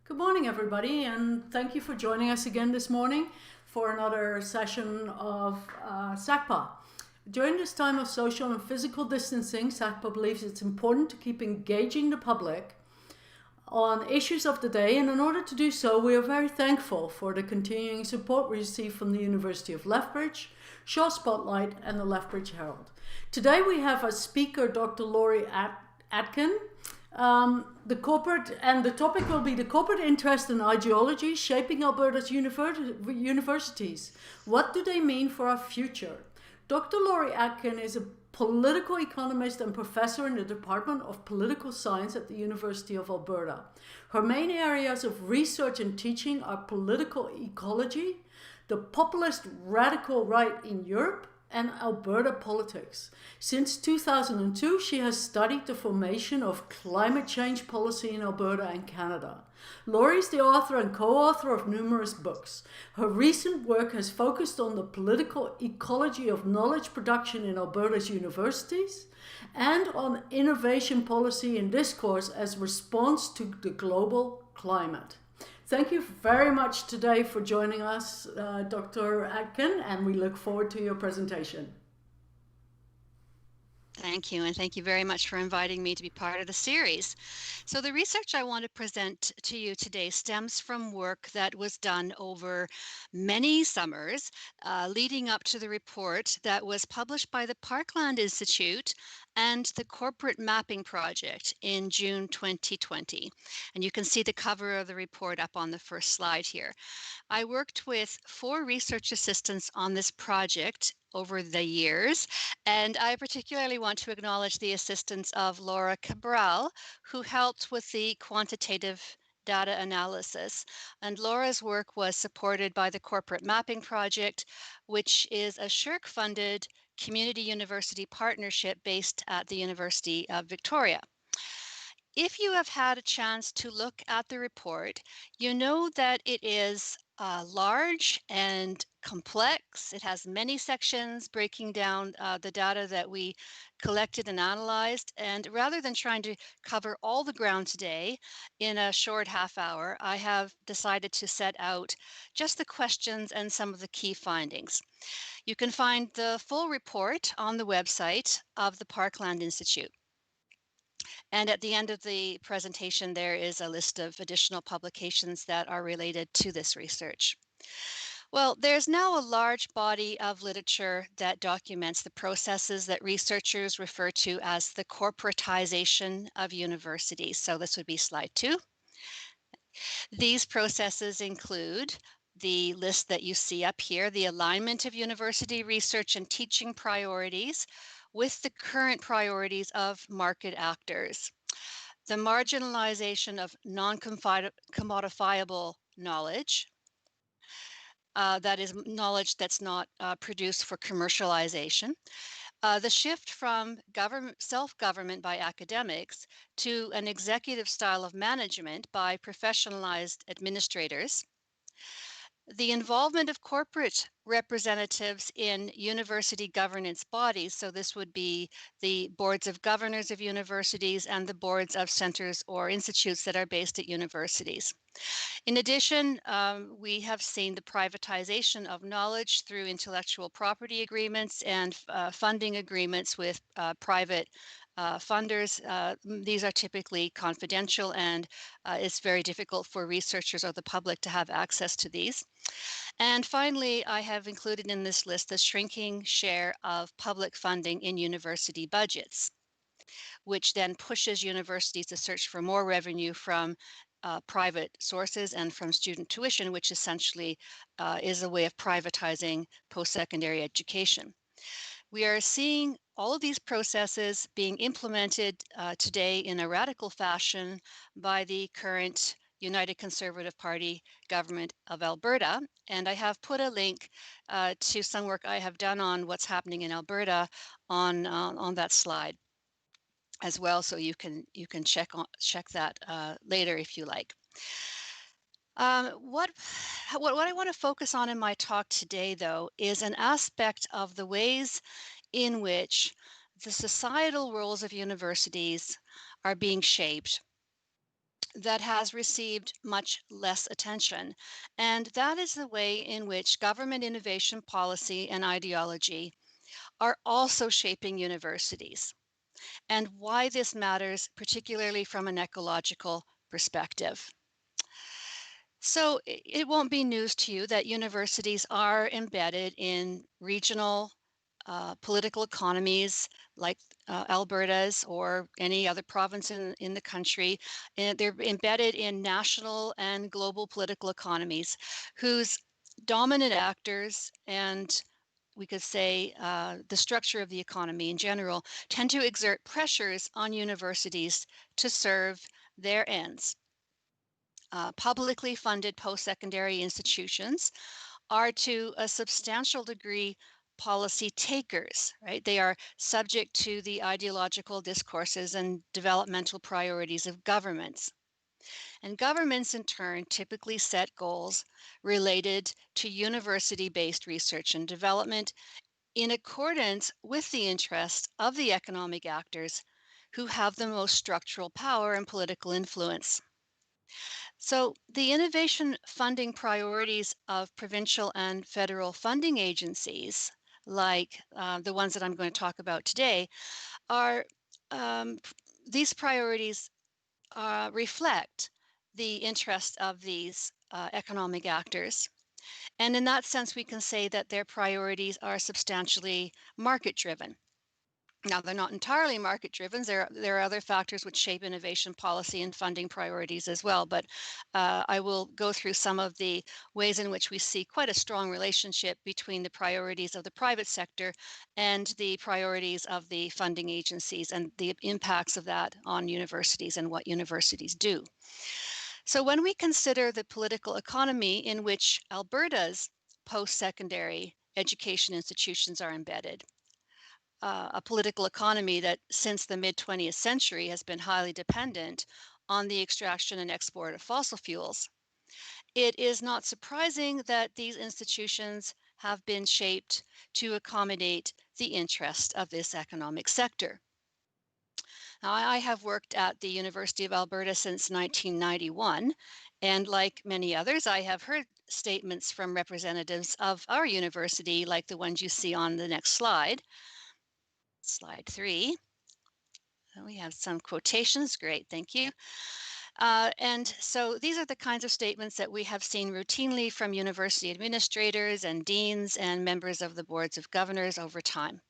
Good morning, everybody, and thank you for joining us again this morning for another session of SACPA. During this time of social and physical distancing, SACPA believes it's important to keep engaging the public on issues of the day, and in order to do so, we are very thankful for the continuing support we receive from the University of Lethbridge, Shaw Spotlight, and the Lethbridge Herald. Today we have as speaker Dr. Laurie Adkin. The topic will be the corporate interest and ideologies shaping Alberta's universities. What do they mean for our future? Dr. Laurie Adkin is a political economist and professor in the Department of Political Science at the University of Alberta. Her main areas of research and teaching are political ecology, the populist radical right in Europe, and Alberta politics. Since 2002, she has studied the formation of climate change policy in Alberta and Canada. Laurie is the author and co-author of numerous books. Her recent work has focused on the political ecology of knowledge production in Alberta's universities and on innovation policy and discourse as response to the global climate. Thank you very much today for joining us, Dr. Adkin, and we look forward to your presentation. Thank you, and thank you very much for inviting me to be part of the series. So the research I want to present to you today stems from work that was done over many summers leading up to the report that was published by the Parkland Institute and the Corporate Mapping Project in June 2020. And you can see the cover of the report up on the first slide here. I worked with 4 research assistants on this project over the years, and I particularly want to acknowledge the assistance of Laura Cabral, who helped with the quantitative data analysis. And Laura's work was supported by the Corporate Mapping Project, which is a SSHRC-funded community university partnership based at the University of Victoria. If you have had a chance to look at the report, you know that it is large and complex. It has many sections breaking down the data that we collected and analyzed. And rather than trying to cover all the ground today in a short half hour, I have decided to set out just the questions and some of the key findings. You can find the full report on the website of the Parkland Institute. And at the end of the presentation, there is a list of additional publications that are related to this research. Well, there's now a large body of literature that documents the processes that researchers refer to as the corporatization of universities. So this would be slide 2. These processes include the list that you see up here, the alignment of university research and teaching priorities with the current priorities of market actors, the marginalization of non-commodifiable knowledge, that is knowledge that's not produced for commercialization, the shift from self-government by academics to an executive style of management by professionalized administrators, the involvement of corporate representatives in university governance bodies, so this would be the boards of governors of universities and the boards of centers or institutes that are based at universities. In addition, we have seen the privatization of knowledge through intellectual property agreements and funding agreements with private funders. These are typically confidential, and it's very difficult for researchers or the public to have access to these. And finally, I have included in this list the shrinking share of public funding in university budgets, which then pushes universities to search for more revenue from private sources and from student tuition, which essentially is a way of privatizing post-secondary education. We are seeing all of these processes being implemented today in a radical fashion by the current United Conservative Party government of Alberta. And I have put a link to some work I have done on what's happening in Alberta on that slide as well, so you can check that later if you like. What I want to focus on in my talk today, though, is an aspect of the ways in which the societal roles of universities are being shaped that has received much less attention, and that is the way in which government innovation policy and ideology are also shaping universities, and why this matters, particularly from an ecological perspective. So it won't be news to you that universities are embedded in regional political economies like Alberta's or any other province in the country. And they're embedded in national and global political economies whose dominant actors and we could say the structure of the economy in general tend to exert pressures on universities to serve their ends. Publicly funded post-secondary institutions are to a substantial degree policy takers, right? They are subject to the ideological discourses and developmental priorities of governments. And governments, in turn, typically set goals related to university-based research and development in accordance with the interests of the economic actors who have the most structural power and political influence. So the innovation funding priorities of provincial and federal funding agencies, like the ones that I'm going to talk about today, are these priorities reflect the interest of these economic actors. And in that sense, we can say that their priorities are substantially market-driven. Now, they're not entirely market-driven. There are other factors which shape innovation policy and funding priorities as well, but I will go through some of the ways in which we see quite a strong relationship between the priorities of the private sector and the priorities of the funding agencies and the impacts of that on universities and what universities do. So when we consider the political economy in which Alberta's post-secondary education institutions are embedded, a political economy that since the mid-20th century has been highly dependent on the extraction and export of fossil fuels, it is not surprising that these institutions have been shaped to accommodate the interest of this economic sector. Now, I have worked at the University of Alberta since 1991, and like many others, I have heard statements from representatives of our university, like the ones you see on the next slide. Slide 3. We have some quotations. Great, thank you. And so these are the kinds of statements that we have seen routinely from university administrators and deans and members of the boards of governors over time.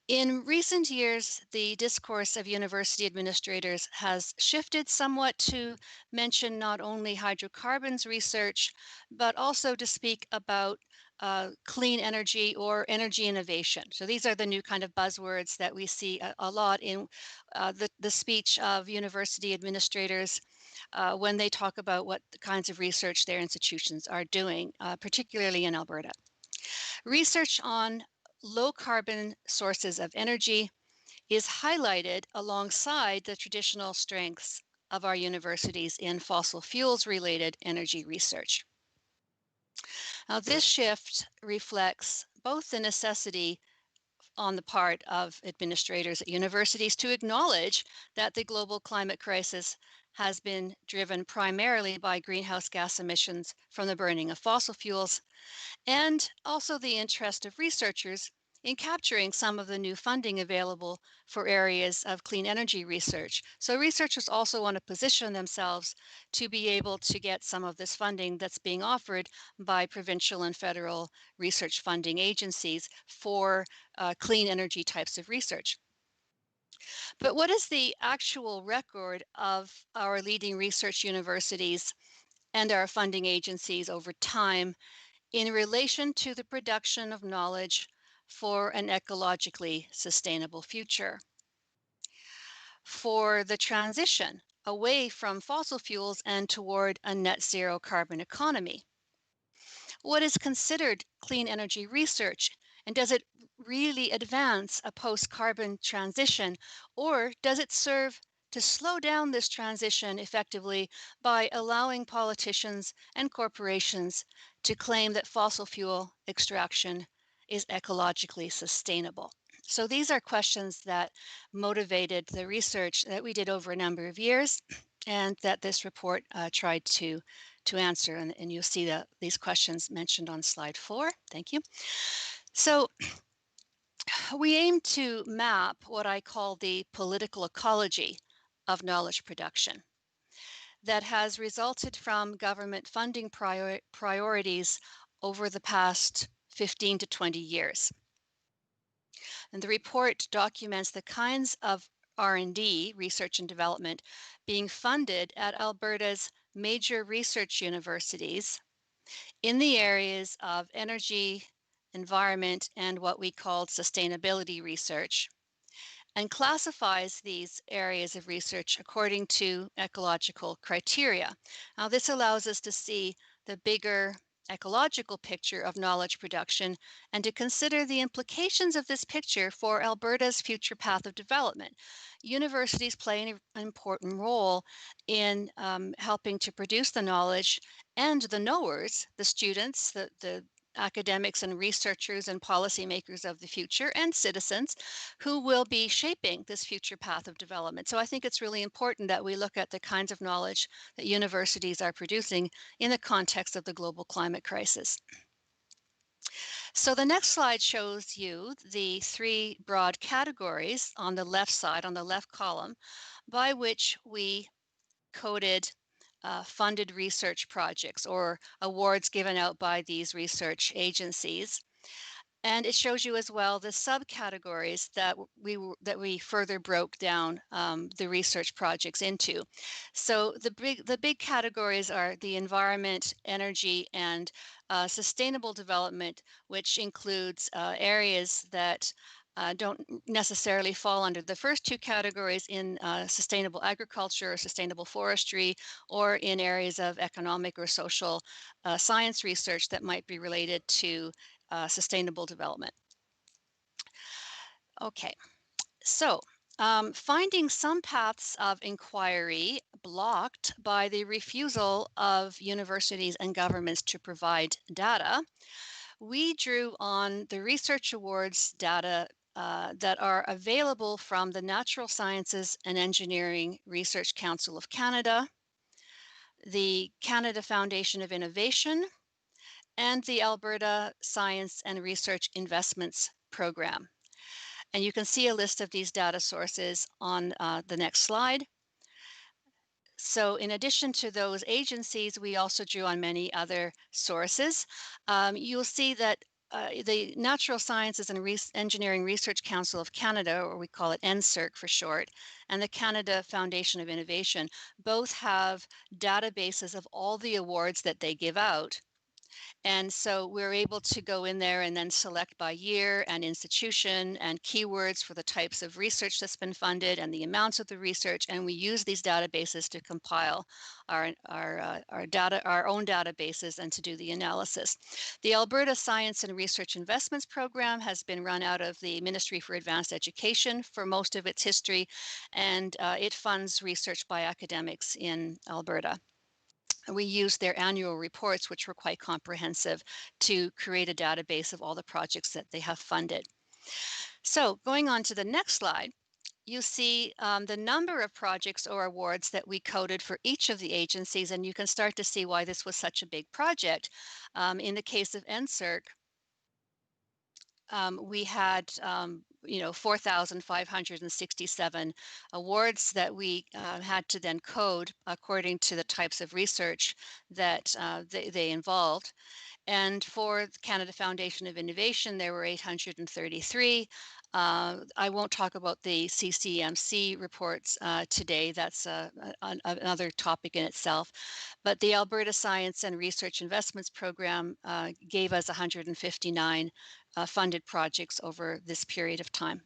In recent years, the discourse of university administrators has shifted somewhat to mention not only hydrocarbons research, but also to speak about clean energy or energy innovation. So these are the new kind of buzzwords that we see a lot in the speech of university administrators when they talk about what kinds of research their institutions are doing, particularly in Alberta. Research on low carbon sources of energy is highlighted alongside the traditional strengths of our universities in fossil fuels related energy research. Now, this shift reflects both the necessity on the part of administrators at universities to acknowledge that the global climate crisis has been driven primarily by greenhouse gas emissions from the burning of fossil fuels, and also the interest of researchers in capturing some of the new funding available for areas of clean energy research. So researchers also want to position themselves to be able to get some of this funding that's being offered by provincial and federal research funding agencies for clean energy types of research. But what is the actual record of our leading research universities and our funding agencies over time in relation to the production of knowledge for an ecologically sustainable future, for the transition away from fossil fuels and toward a net zero carbon economy? What is considered clean energy research, and does it really advance a post-carbon transition, or does it serve to slow down this transition effectively by allowing politicians and corporations to claim that fossil fuel extraction is ecologically sustainable? So these are questions that motivated the research that we did over a number of years and that this report tried to answer. And you'll see these questions mentioned on slide 4. Thank you. So we aim to map what I call the political ecology of knowledge production that has resulted from government funding priorities over the past 15 to 20 years. And the report documents the kinds of R&D, research and development, being funded at Alberta's major research universities in the areas of energy, environment, and what we called sustainability research, and classifies these areas of research according to ecological criteria. Now, this allows us to see the bigger ecological picture of knowledge production and to consider the implications of this picture for Alberta's future path of development. Universities play an important role in helping to produce the knowledge, and the knowers, the students, the academics and researchers and policymakers of the future, and citizens who will be shaping this future path of development. So I think it's really important that we look at the kinds of knowledge that universities are producing in the context of the global climate crisis. So the next slide shows you the 3 broad categories on the left side, on the left column, by which we coded funded research projects or awards given out by these research agencies. And it shows you as well the subcategories that we further broke down the research projects into. So the big categories are the environment, energy, and sustainable development, which includes areas that don't necessarily fall under the first 2 categories in sustainable agriculture or sustainable forestry, or in areas of economic or social science research that might be related to sustainable development. Okay, so finding some paths of inquiry blocked by the refusal of universities and governments to provide data, we drew on the research awards data that are available from the Natural Sciences and Engineering Research Council of Canada, the Canada Foundation of Innovation, and the Alberta Science and Research Investments Program. And you can see a list of these data sources on the next slide. So in addition to those agencies, we also drew on many other sources. You'll see that the Natural Sciences and Engineering Research Council of Canada, or we call it NSERC for short, and the Canada Foundation of Innovation both have databases of all the awards that they give out. And so we're able to go in there and then select by year and institution and keywords for the types of research that's been funded and the amounts of the research. And we use these databases to compile our data, our own databases, and to do the analysis. The Alberta Science and Research Investments Program has been run out of the Ministry for Advanced Education for most of its history, and it funds research by academics in Alberta. We used their annual reports, which were quite comprehensive, to create a database of all the projects that they have funded. So going on to the next slide, you see the number of projects or awards that we coded for each of the agencies, and you can start to see why this was such a big project. In the case of NSERC, we had 4,567 awards that we had to then code according to the types of research that they involved. And for the Canada Foundation of Innovation, there were 833. I won't talk about the CCMC reports today. That's another topic in itself. But the Alberta Science and Research Investments Program gave us 159 funded projects over this period of time.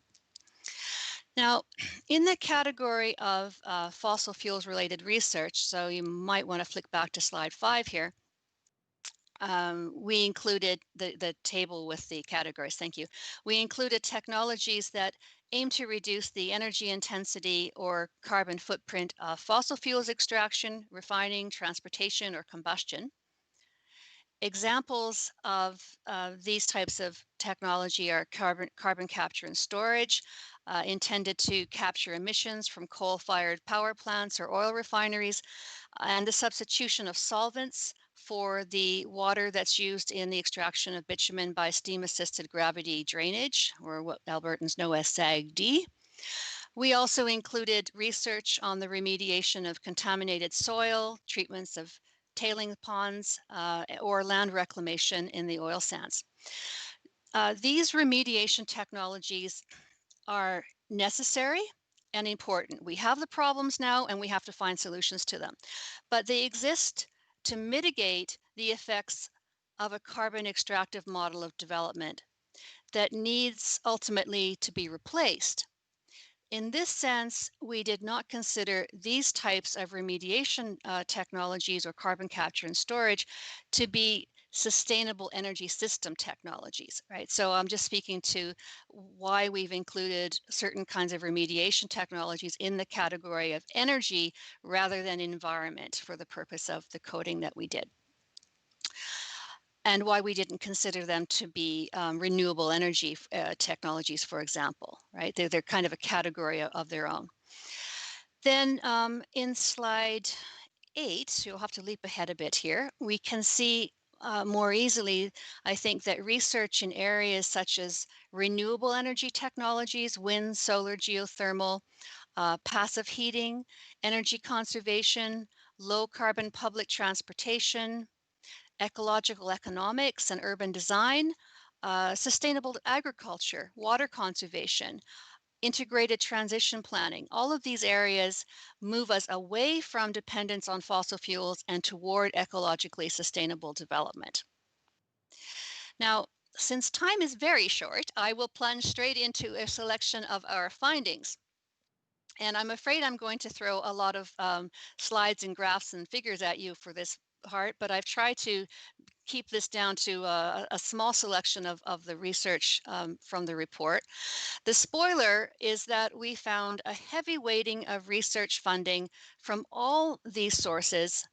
Now, in the category of fossil fuels related research, so you might want to flick back to slide 5 here, we included the table with the categories. Thank you. We included technologies that aim to reduce the energy intensity or carbon footprint of fossil fuels extraction, refining, transportation, or combustion. Examples of these types of technology are carbon capture and storage, intended to capture emissions from coal-fired power plants or oil refineries, and the substitution of solvents for the water that's used in the extraction of bitumen by steam-assisted gravity drainage, or what Albertans know as SAGD. We also included research on the remediation of contaminated soil, treatments of tailing ponds, or land reclamation in the oil sands. These remediation technologies are necessary and important. We have the problems now and we have to find solutions to them, but they exist to mitigate the effects of a carbon extractive model of development that needs ultimately to be replaced. In this sense, we did not consider these types of remediation technologies or carbon capture and storage to be sustainable energy system technologies, right? So I'm just speaking to why we've included certain kinds of remediation technologies in the category of energy rather than environment for the purpose of the coding that we did, and why we didn't consider them to be renewable energy technologies, for example, right? They're kind of a category of their own. Then in slide 8, you'll have to leap ahead a bit here, we can see more easily, I think, that research in areas such as renewable energy technologies, wind, solar, geothermal, passive heating, energy conservation, low carbon public transportation, ecological economics and urban design, sustainable agriculture, water conservation, integrated transition planning. All of these areas move us away from dependence on fossil fuels and toward ecologically sustainable development. Now, since time is very short, I will plunge straight into a selection of our findings. And I'm afraid I'm going to throw a lot of slides and graphs and figures at you for this part, but I've tried to keep this down to a small selection of the research from the report. The spoiler is that we found a heavy weighting of research funding from all these sources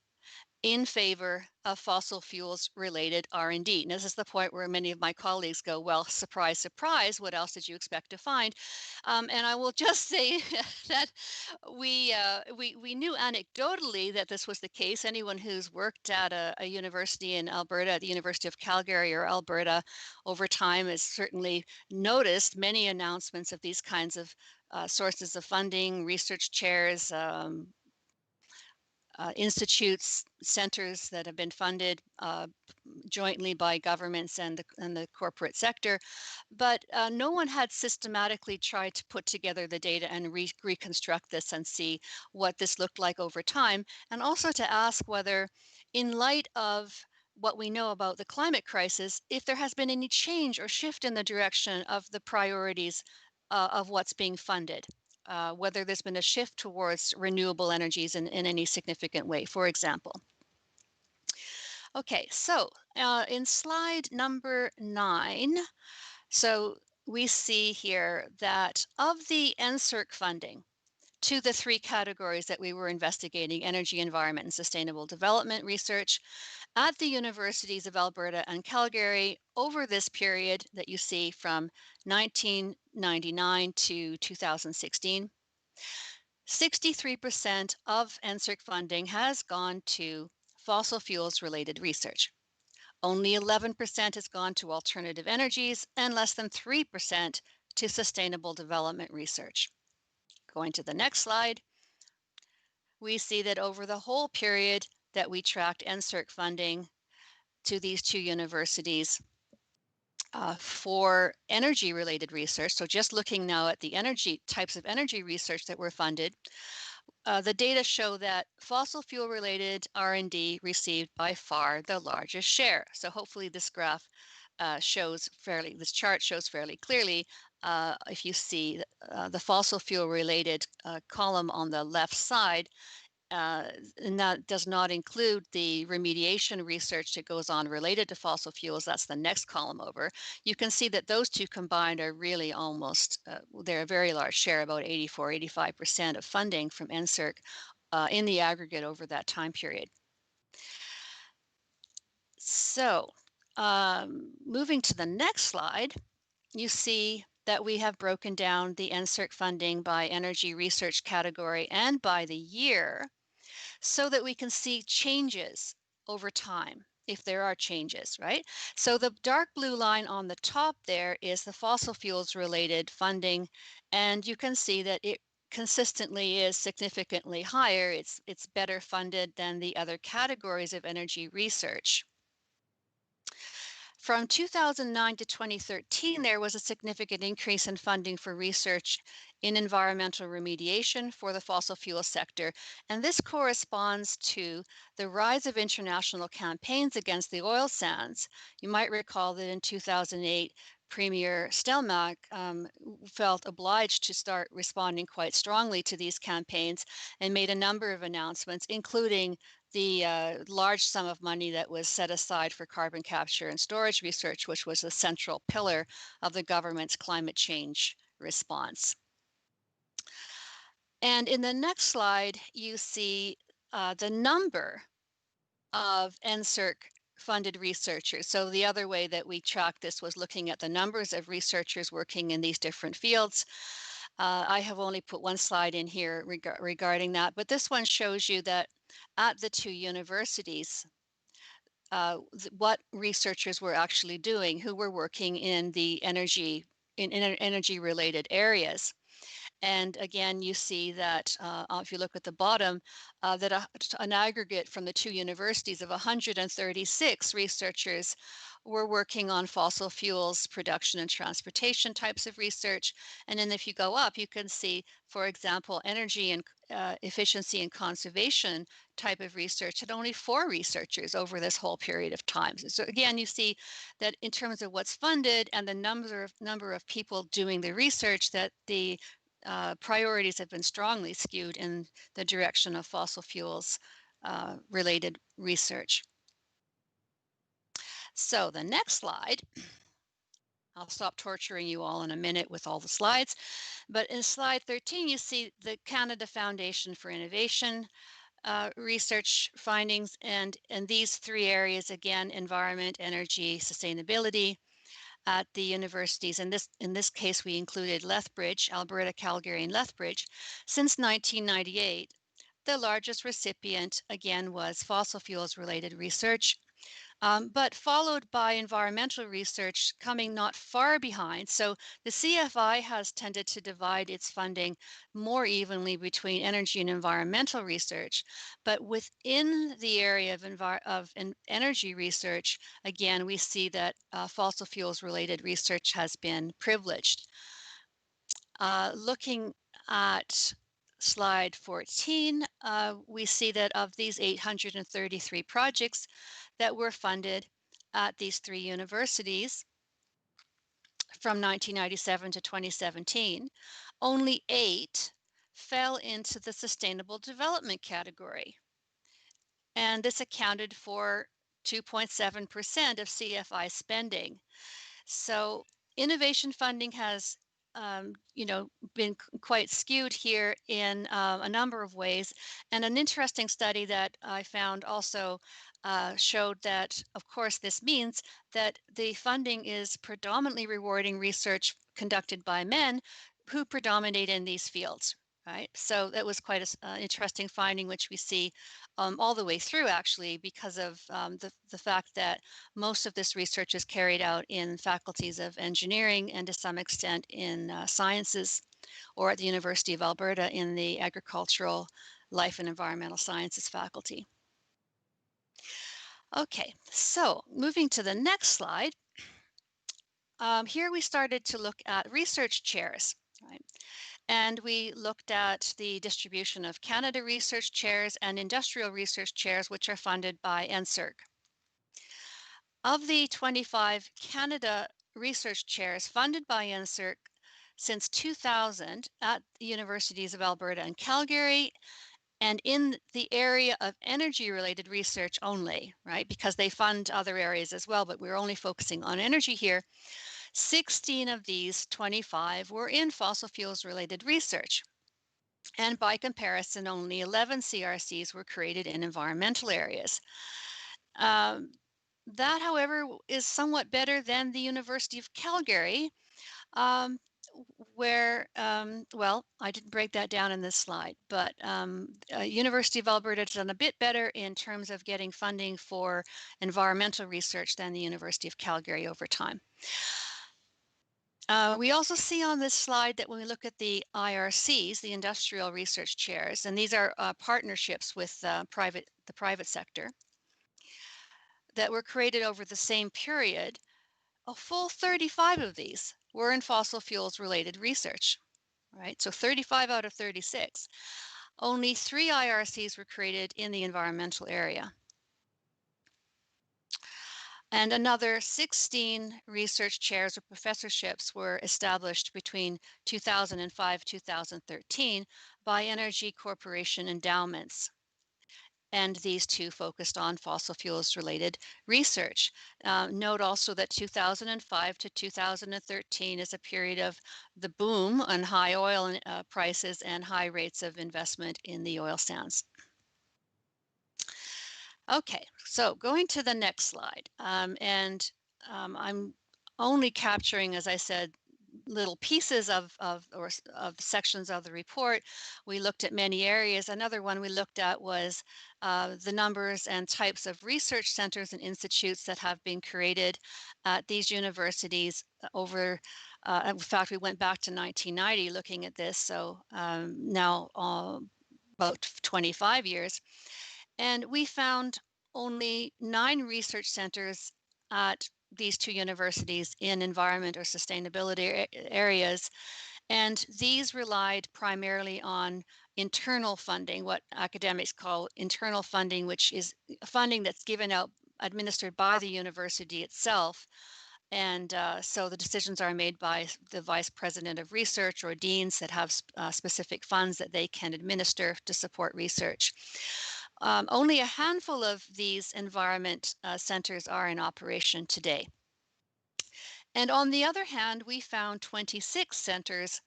in favor of fossil fuels related R&D. And this is the point where many of my colleagues go, well, surprise, surprise, what else did you expect to find? And I will just say that we knew anecdotally that this was the case. Anyone who's worked at a university in Alberta, at the University of Calgary or Alberta over time has certainly noticed many announcements of these kinds of sources of funding, research chairs, institutes, centers that have been funded jointly by governments and the corporate sector, but no one had systematically tried to put together the data and reconstruct this and see what this looked like over time, and also to ask whether, in light of what we know about the climate crisis, if there has been any change or shift in the direction of the priorities of what's being funded. Whether there's been a shift towards renewable energies in any significant way, for example. Okay, so in slide number 9, so we see here that of the NSERC funding to the 3 categories that we were investigating, energy, environment, and sustainable development research, at the universities of Alberta and Calgary over this period that you see from 1999 to 2016, 63% of NSERC funding has gone to fossil fuels related research. Only 11% has gone to alternative energies and less than 3% to sustainable development research. Going to the next slide, we see that over the whole period that we tracked NSERC funding to these 2 universities, for energy related research, so just looking now at the energy types of energy research that were funded, the data show that fossil fuel related R&D received by far the largest share. So hopefully this graph this chart shows fairly clearly, if you see the fossil fuel related column on the left side, and that does not include the remediation research that goes on related to fossil fuels. That's the next column over. You can see that those two combined are really almost, they're a very large share, about 84-85% of funding from NSERC in the aggregate over that time period. So moving to the next slide, you see that we have broken down the NSERC funding by energy research category and by the year so that we can see changes over time, if there are changes, right? So the dark blue line on the top there is the fossil fuels related funding, and you can see that it consistently is significantly higher. It's better funded than the other categories of energy research. From 2009 to 2013, there was a significant increase in funding for research in environmental remediation for the fossil fuel sector, and this corresponds to the rise of international campaigns against the oil sands. You might recall that in 2008, Premier Stelmach felt obliged to start responding quite strongly to these campaigns and made a number of announcements, including the large sum of money that was set aside for carbon capture and storage research, which was a central pillar of the government's climate change response. And in the next slide, you see the number of NSERC funded researchers. So the other way that we tracked this was looking at the numbers of researchers working in these different fields. I have only put one slide in here regarding that, but this one shows you that at the two universities, what researchers were actually doing, who were working in the energy related areas. And again, you see that if you look at the bottom, that an aggregate from the two universities of 136 researchers were working on fossil fuels production and transportation types of research. And then if you go up, you can see, for example, energy and efficiency and conservation type of research had only 4 researchers over this whole period of time. So again, you see that in terms of what's funded and the number of people doing the research, that the priorities have been strongly skewed in the direction of fossil fuels related research. So the next slide, I'll stop torturing you all in a minute with all the slides, but in slide 13, you see the Canada Foundation for Innovation research findings, and these 3 areas, again, environment, energy, sustainability, at the universities. In this case, we included Lethbridge, Alberta, Calgary, and Lethbridge. Since 1998, the largest recipient, again, was fossil fuels related research, but followed by environmental research coming not far behind. So the CFI has tended to divide its funding more evenly between energy and environmental research, but within the area of energy research, again, we see that fossil fuels related research has been privileged. Looking at slide 14, we see that of these 833 projects that were funded at these 3 universities from 1997 to 2017, only 8 fell into the sustainable development category. And this accounted for 2.7% of CFI spending. So innovation funding has been quite skewed here in a number of ways. And an interesting study that I found also showed that, of course, this means that the funding is predominantly rewarding research conducted by men who predominate in these fields, right? So that was quite an interesting finding, which we see all the way through, actually, because of the fact that most of this research is carried out in faculties of engineering and to some extent in sciences, or at the University of Alberta in the agricultural, life and environmental sciences faculty. Okay, so moving to the next slide, here we started to look at research chairs, right? And we looked at the distribution of Canada research chairs and industrial research chairs, which are funded by NSERC. Of the 25 Canada research chairs funded by NSERC since 2000 at the universities of Alberta and Calgary, and in the area of energy-related research only, right? Because they fund other areas as well, but we're only focusing on energy here. 16 of these 25 were in fossil fuels-related research. And by comparison, only 11 CRCs were created in environmental areas. That, however, is somewhat better than the University of Calgary, um, where, well, I didn't break that down in this slide, but University of Alberta has done a bit better in terms of getting funding for environmental research than the University of Calgary over time. We also see on this slide that when we look at the IRCs, the Industrial Research Chairs, and these are partnerships with the private sector that were created over the same period, a full 35 of these were in fossil fuels related research, right? So 35 out of 36. Only 3 IRCs were created in the environmental area. And another 16 research chairs or professorships were established between 2005 2013 by energy corporation endowments. And these two focused on fossil fuels related research. Note also that 2005 to 2013 is a period of the boom on high oil prices and high rates of investment in the oil sands. Okay, so going to the next slide, I'm only capturing, as I said, little pieces of sections of the report. We looked at many areas. Another one we looked at was the numbers and types of research centers and institutes that have been created at these universities over, in fact, we went back to 1990 looking at this, so now about 25 years. And we found only 9 research centers at these 2 universities in environment or sustainability areas. And these relied primarily on internal funding, what academics call internal funding, which is funding that's given out, administered by the university itself. And so the decisions are made by the vice president of research or deans that have specific funds that they can administer to support research. Only a handful of these environment centers are in operation today. And on the other hand, we found 26 centers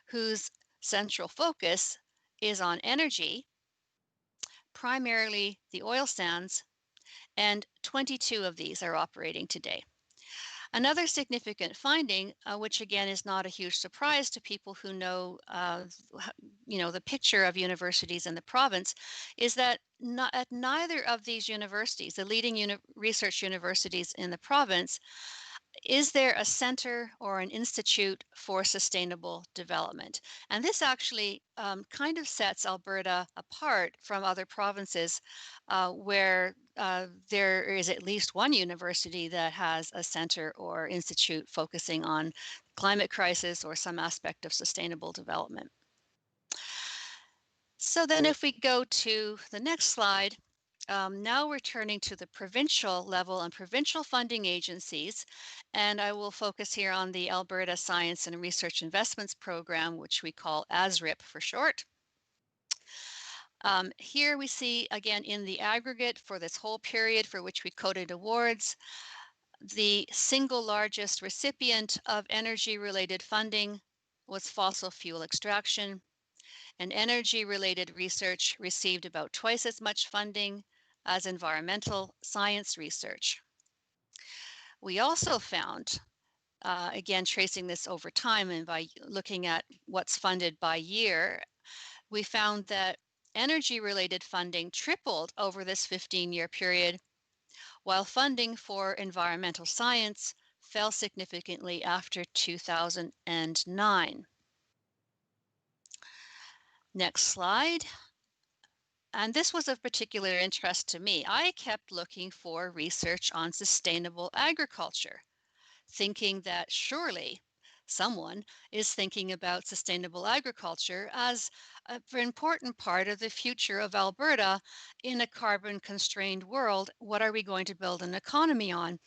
whose central focus is on energy, primarily the oil sands, and 22 of these are operating today. Another significant finding, which again is not a huge surprise to people who know, the picture of universities in the province, is that at neither of these universities, the leading research universities in the province, is there a center or an institute for sustainable development? And this actually kind of sets Alberta apart from other provinces where there is at least one university that has a center or institute focusing on climate crisis or some aspect of sustainable development. So then if we go to the next slide, now we're turning to the provincial level and provincial funding agencies, and I will focus here on the Alberta Science and Research Investments Program, which we call ASRIP for short. Here we see, again, in the aggregate for this whole period for which we coded awards, the single largest recipient of energy-related funding was fossil fuel extraction, and energy-related research received about twice as much funding as environmental science research. We also found, again, tracing this over time and by looking at what's funded by year, we found that energy-related funding tripled over this 15-year period, while funding for environmental science fell significantly after 2009. Next slide. And this was of particular interest to me. I kept looking for research on sustainable agriculture, thinking that surely someone is thinking about sustainable agriculture as an important part of the future of Alberta in a carbon-constrained world. What are we going to build an economy on?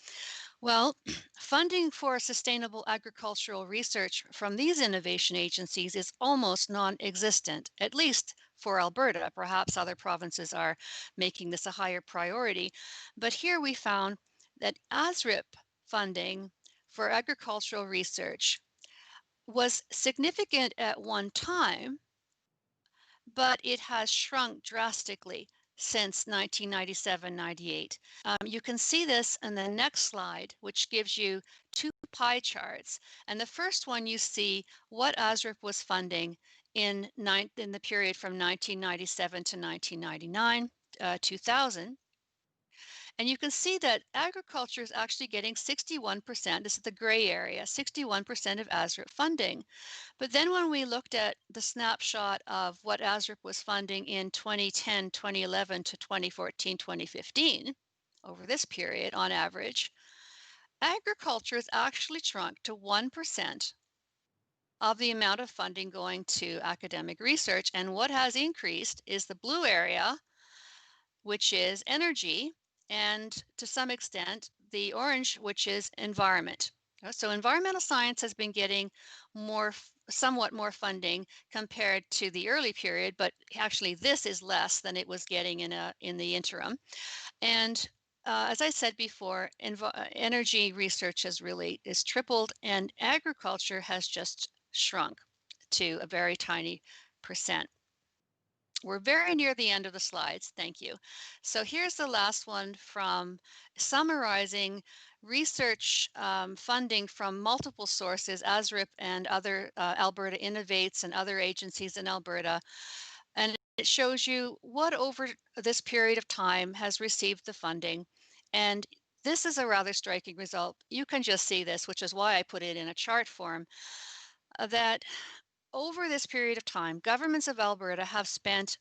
Well, funding for sustainable agricultural research from these innovation agencies is almost non-existent, at least for Alberta. Perhaps other provinces are making this a higher priority. But here we found that ASRIP funding for agricultural research was significant at one time, but it has shrunk drastically since 1997-98. You can see this in the next slide, which gives you two pie charts. And the first one, you see what ASRIP was funding in the period from 1997 to 1999, 2000. And you can see that agriculture is actually getting 61%, this is the gray area, 61% of ASRIP funding. But then when we looked at the snapshot of what ASRIP was funding in 2010, 2011 to 2014, 2015, over this period on average, agriculture has actually shrunk to 1% of the amount of funding going to academic research. And what has increased is the blue area, which is energy, and to some extent, the orange, which is environment. So environmental science has been getting somewhat more funding compared to the early period, but actually this is less than it was getting in the interim. And as I said before, energy research is tripled, and agriculture has just shrunk to a very tiny percent. We're very near the end of the slides. Thank you. So here's the last one from summarizing research funding from multiple sources, ASRIP and other Alberta Innovates and other agencies in Alberta. And it shows you what over this period of time has received the funding. And this is a rather striking result. You can just see this, which is why I put it in a chart form, that over this period of time, governments of Alberta have spent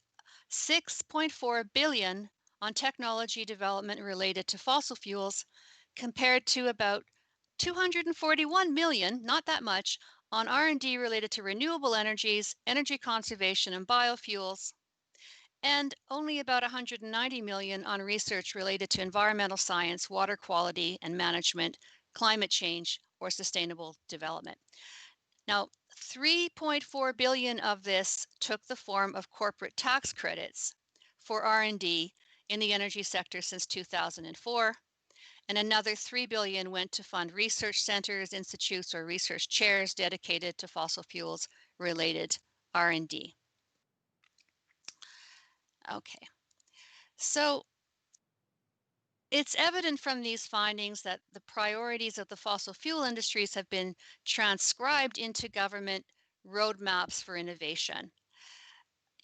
$6.4 billion on technology development related to fossil fuels, compared to about $241 million, not that much, on R&D related to renewable energies, energy conservation, and biofuels, and only about $190 million on research related to environmental science, water quality and management, climate change, or sustainable development. Now, $3.4 billion of this took the form of corporate tax credits for R&D in the energy sector since 2004, and another $3 billion went to fund research centers, institutes, or research chairs dedicated to fossil fuels related R&D. Okay, so it's evident from these findings that the priorities of the fossil fuel industries have been transcribed into government roadmaps for innovation.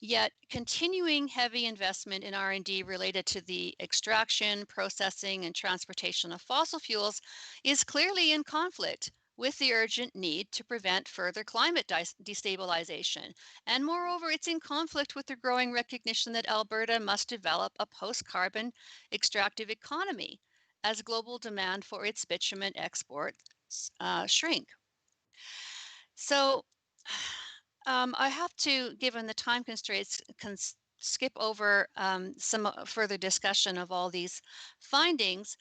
Yet continuing heavy investment in R&D related to the extraction, processing, and transportation of fossil fuels is clearly in conflict with the urgent need to prevent further climate destabilization. And moreover, it's in conflict with the growing recognition that Alberta must develop a post-carbon extractive economy as global demand for its bitumen exports shrink. So I have to, given the time constraints, skip over some further discussion of all these findings.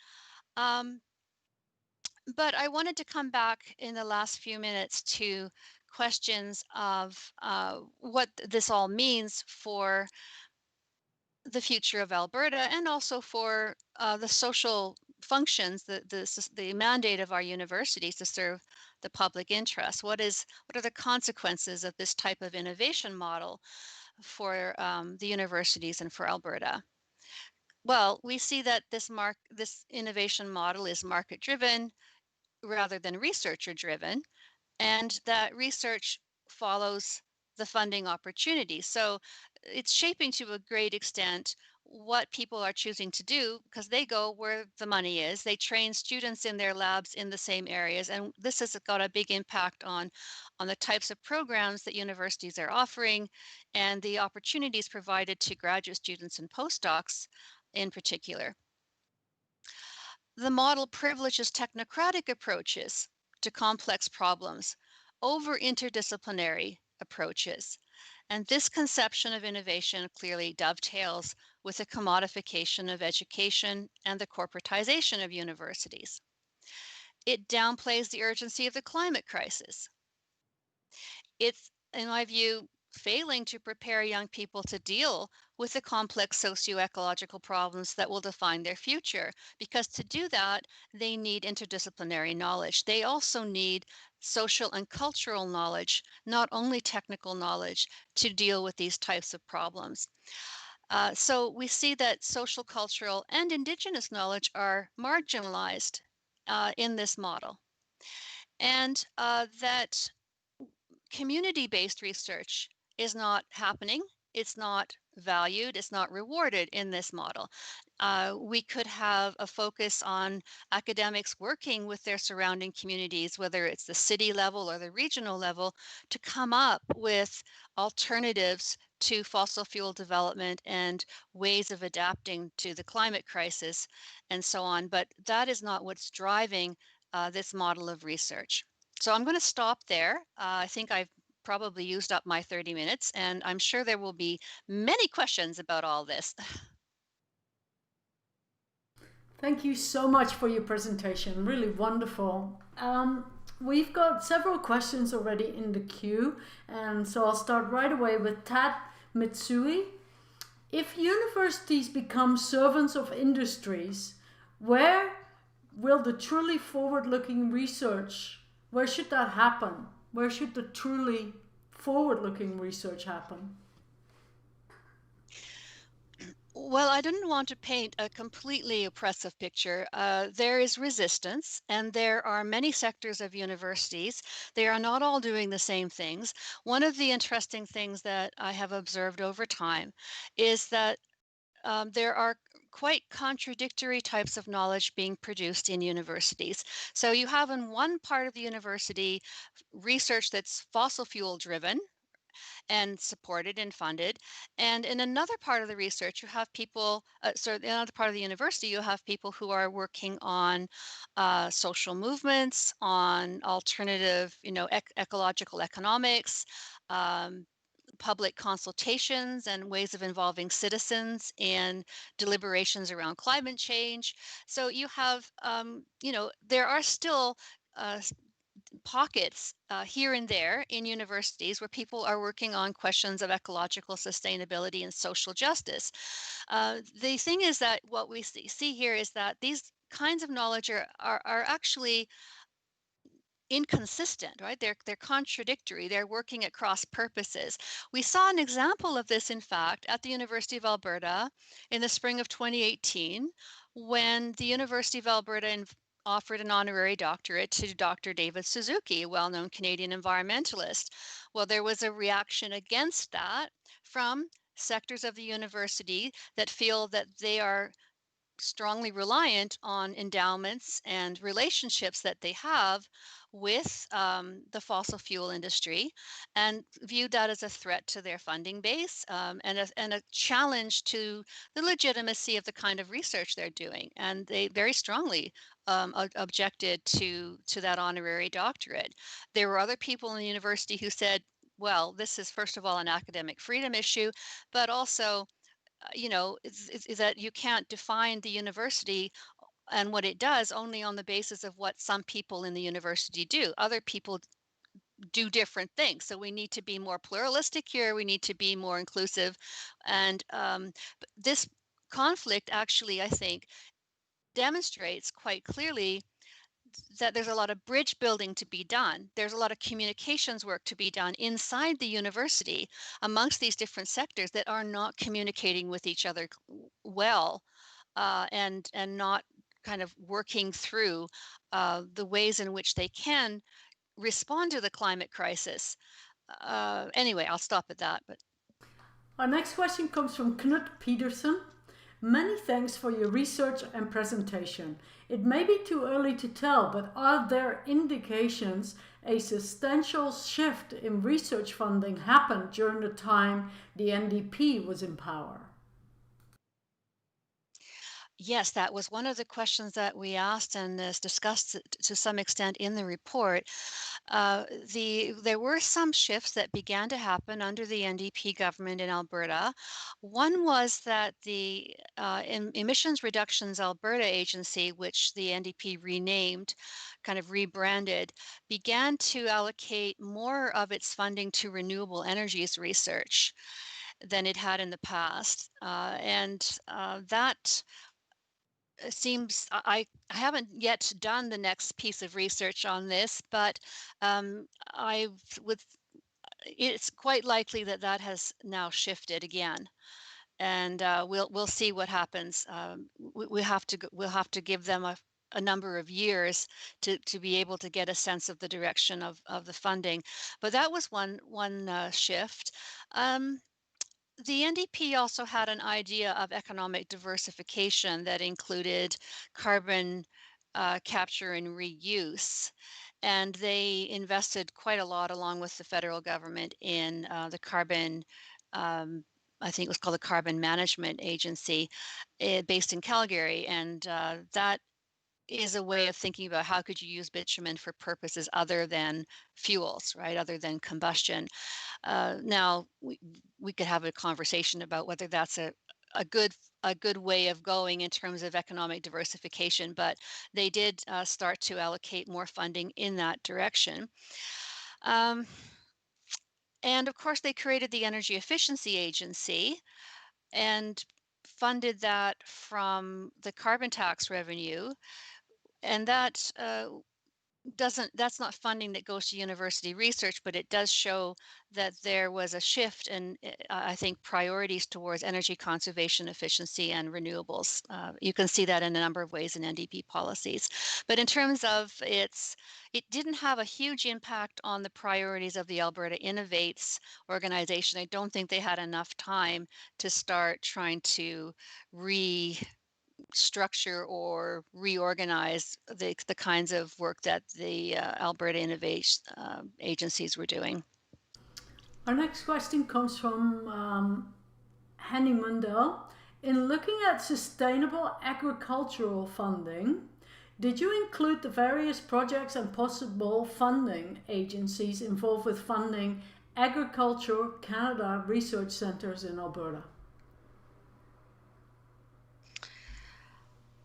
But I wanted to come back in the last few minutes to questions of what this all means for the future of Alberta, and also for the social functions, the mandate of our universities to serve the public interest. What are the consequences of this type of innovation model for the universities and for Alberta? Well, we see that this innovation model is market driven rather than researcher driven, and that research follows the funding opportunity. So it's shaping to a great extent what people are choosing to do, because they go where the money is. They train students in their labs in the same areas, and this has got a big impact on the types of programs that universities are offering and the opportunities provided to graduate students and postdocs in particular. The model privileges technocratic approaches to complex problems over interdisciplinary approaches. And this conception of innovation clearly dovetails with the commodification of education and the corporatization of universities. It downplays the urgency of the climate crisis. It's, in my view, failing to prepare young people to deal with the complex socio-ecological problems that will define their future. Because to do that, they need interdisciplinary knowledge. They also need social and cultural knowledge, not only technical knowledge, to deal with these types of problems. So we see that social, cultural, and Indigenous knowledge are marginalized in this model, and that community-based research is not happening. It's not valued. It's not rewarded in this model. We could have a focus on academics working with their surrounding communities, whether it's the city level or the regional level, to come up with alternatives to fossil fuel development and ways of adapting to the climate crisis and so on. But that is not what's driving this model of research. So I'm going to stop there. I think I've probably used up my 30 minutes, and I'm sure there will be many questions about all this. Thank you so much for your presentation. Really wonderful. We've got several questions already in the queue, and so I'll start right away with Tad Mitsui. If universities become servants of industries, where will the truly forward-looking research, where should that happen? Where should the truly forward-looking research happen? Well, I didn't want to paint a completely oppressive picture. There is resistance, and there are many sectors of universities. They are not all doing the same things. One of the interesting things that I have observed over time is that there are quite contradictory types of knowledge being produced in universities. So you have in one part of the university research that's fossil fuel driven and supported and funded. And in another part of the research, you have people, in another part of the university, you have people who are working on social movements, on alternative, ecological economics, um, public consultations and ways of involving citizens in deliberations around climate change. So you have, there are still pockets here and there in universities where people are working on questions of ecological sustainability and social justice. The thing is that what we see here is that these kinds of knowledge are actually inconsistent, right? They're contradictory. They're working at cross purposes. We saw an example of this, in fact, at the University of Alberta in the spring of 2018, when the University of Alberta offered an honorary doctorate to Dr. David Suzuki, a well-known Canadian environmentalist. Well, there was a reaction against that from sectors of the university that feel that they are strongly reliant on endowments and relationships that they have with the fossil fuel industry, and viewed that as a threat to their funding base, and a challenge to the legitimacy of the kind of research they're doing. And they very strongly objected to that honorary doctorate. There were other people in the university who said, well, this is first of all an academic freedom issue, but also is that you can't define the university and what it does only on the basis of what some people in the university do. Other people do different things. So we need to be more pluralistic here. We need to be more inclusive. And this conflict actually, I think, demonstrates quite clearly that there's a lot of bridge building to be done. There's a lot of communications work to be done inside the university amongst these different sectors that are not communicating with each other well, and not kind of working through the ways in which they can respond to the climate crisis. Anyway, I'll stop at that. But Our next question comes from Knut Peterson. Many thanks for your research and presentation. It may be too early to tell, but are there indications a substantial shift in research funding happened during the time the NDP was in power? yes, that was one of the questions that we asked and is discussed to some extent in the report. There were some shifts that began to happen under the NDP government in Alberta. One was that the Emissions Reductions Alberta Agency, which the NDP renamed, kind of rebranded, began to allocate more of its funding to renewable energies research than it had in the past. And that seems I haven't yet done the next piece of research on this, but I would it's quite likely that that has now shifted again. and we'll see what happens. We'll have to give them a number of years to be able to get a sense of the direction of the funding. But that was one shift. The NDP also had an idea of economic diversification that included carbon capture and reuse. And they invested quite a lot, along with the federal government, in the carbon, I think it was called the Carbon Management Agency, based in Calgary. And that is a way of thinking about how could you use bitumen for purposes other than fuels, right? Other than combustion. Now, we could have a conversation about whether that's a good way of going in terms of economic diversification, but they did start to allocate more funding in that direction. And of course, they created the Energy Efficiency Agency and funded that from the carbon tax revenue. And that that's not funding that goes to university research, but it does show that there was a shift in, I think, priorities towards energy conservation, efficiency, and renewables. You can see that in a number of ways in NDP policies. But in terms of it didn't have a huge impact on the priorities of the Alberta Innovates organization. I don't think they had enough time to start trying to structure or reorganize the kinds of work that the Alberta Innovation agencies were doing. Our next question comes from Henning Mundell. In looking at sustainable agricultural funding, did you include the various projects and possible funding agencies involved with funding Agriculture Canada research centers in Alberta?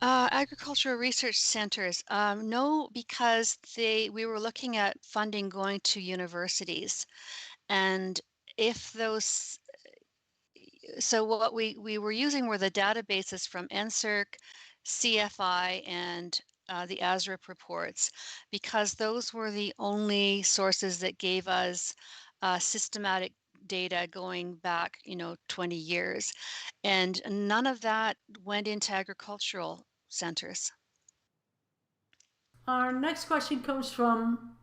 Agricultural research centers, no, because we were looking at funding going to universities, and if those, so what we were using were the databases from NSERC, CFI, and the ASRIP reports, because those were the only sources that gave us systematic data going back 20 years, and none of that went into agricultural centers. Our next question comes from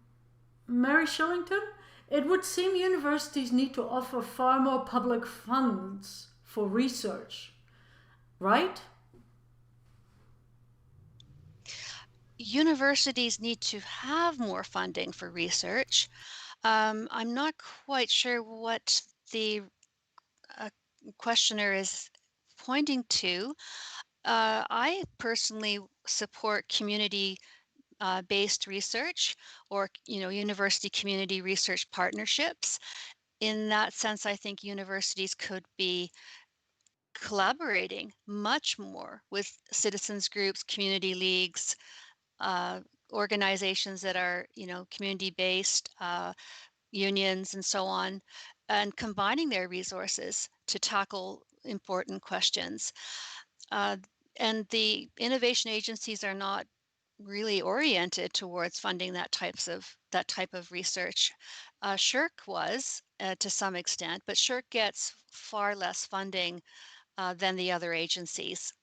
Mary Shillington. It would seem universities need to offer far more public funds for research, right? Universities need to have more funding for research. I'm not quite sure what the questioner is pointing to. I personally support community based research, or university community research partnerships. In that sense, I think universities could be collaborating much more with citizens groups, community leagues, organizations that are community based, unions, and so on, and combining their resources to tackle important questions. And the innovation agencies are not really oriented towards funding that type of research. SSHRC was to some extent, but SSHRC gets far less funding than the other agencies.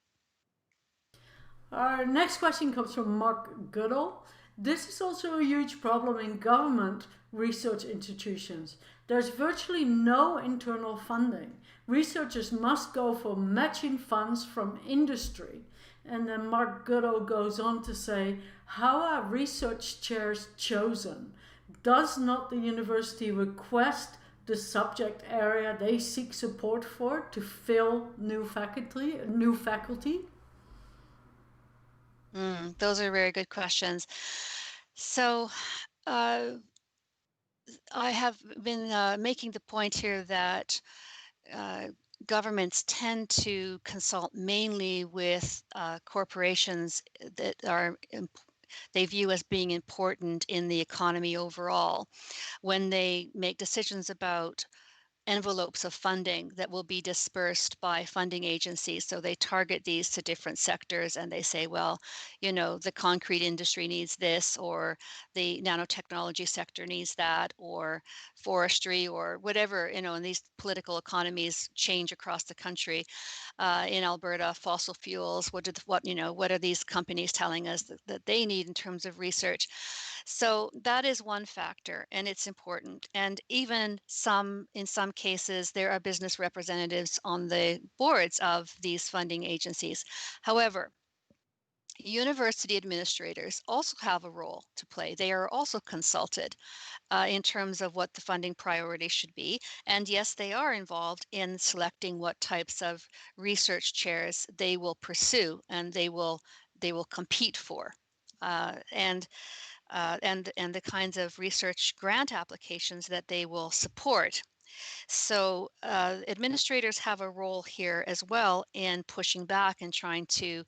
Our next question comes from Mark Goodall. This is also a huge problem in government research institutions. There's virtually no internal funding. Researchers must go for matching funds from industry. And then Mark Goodall goes on to say, how are research chairs chosen? Does not the university request the subject area they seek support for to fill new faculty? Those are very good questions. So I have been making the point here that governments tend to consult mainly with corporations that they view as being important in the economy overall when they make decisions about envelopes of funding that will be dispersed by funding agencies. So they target these to different sectors and they say, well, the concrete industry needs this, or the nanotechnology sector needs that, or forestry, or whatever, and these political economies change across the country. In Alberta, fossil fuels, what are these companies telling us that they need in terms of research? So that is one factor, and it's important. And even in some cases, there are business representatives on the boards of these funding agencies. However, university administrators also have a role to play. They are also consulted in terms of what the funding priorities should be. And yes, they are involved in selecting what types of research chairs they will pursue and they will compete for. And the kinds of research grant applications that they will support. So administrators have a role here as well in pushing back and trying to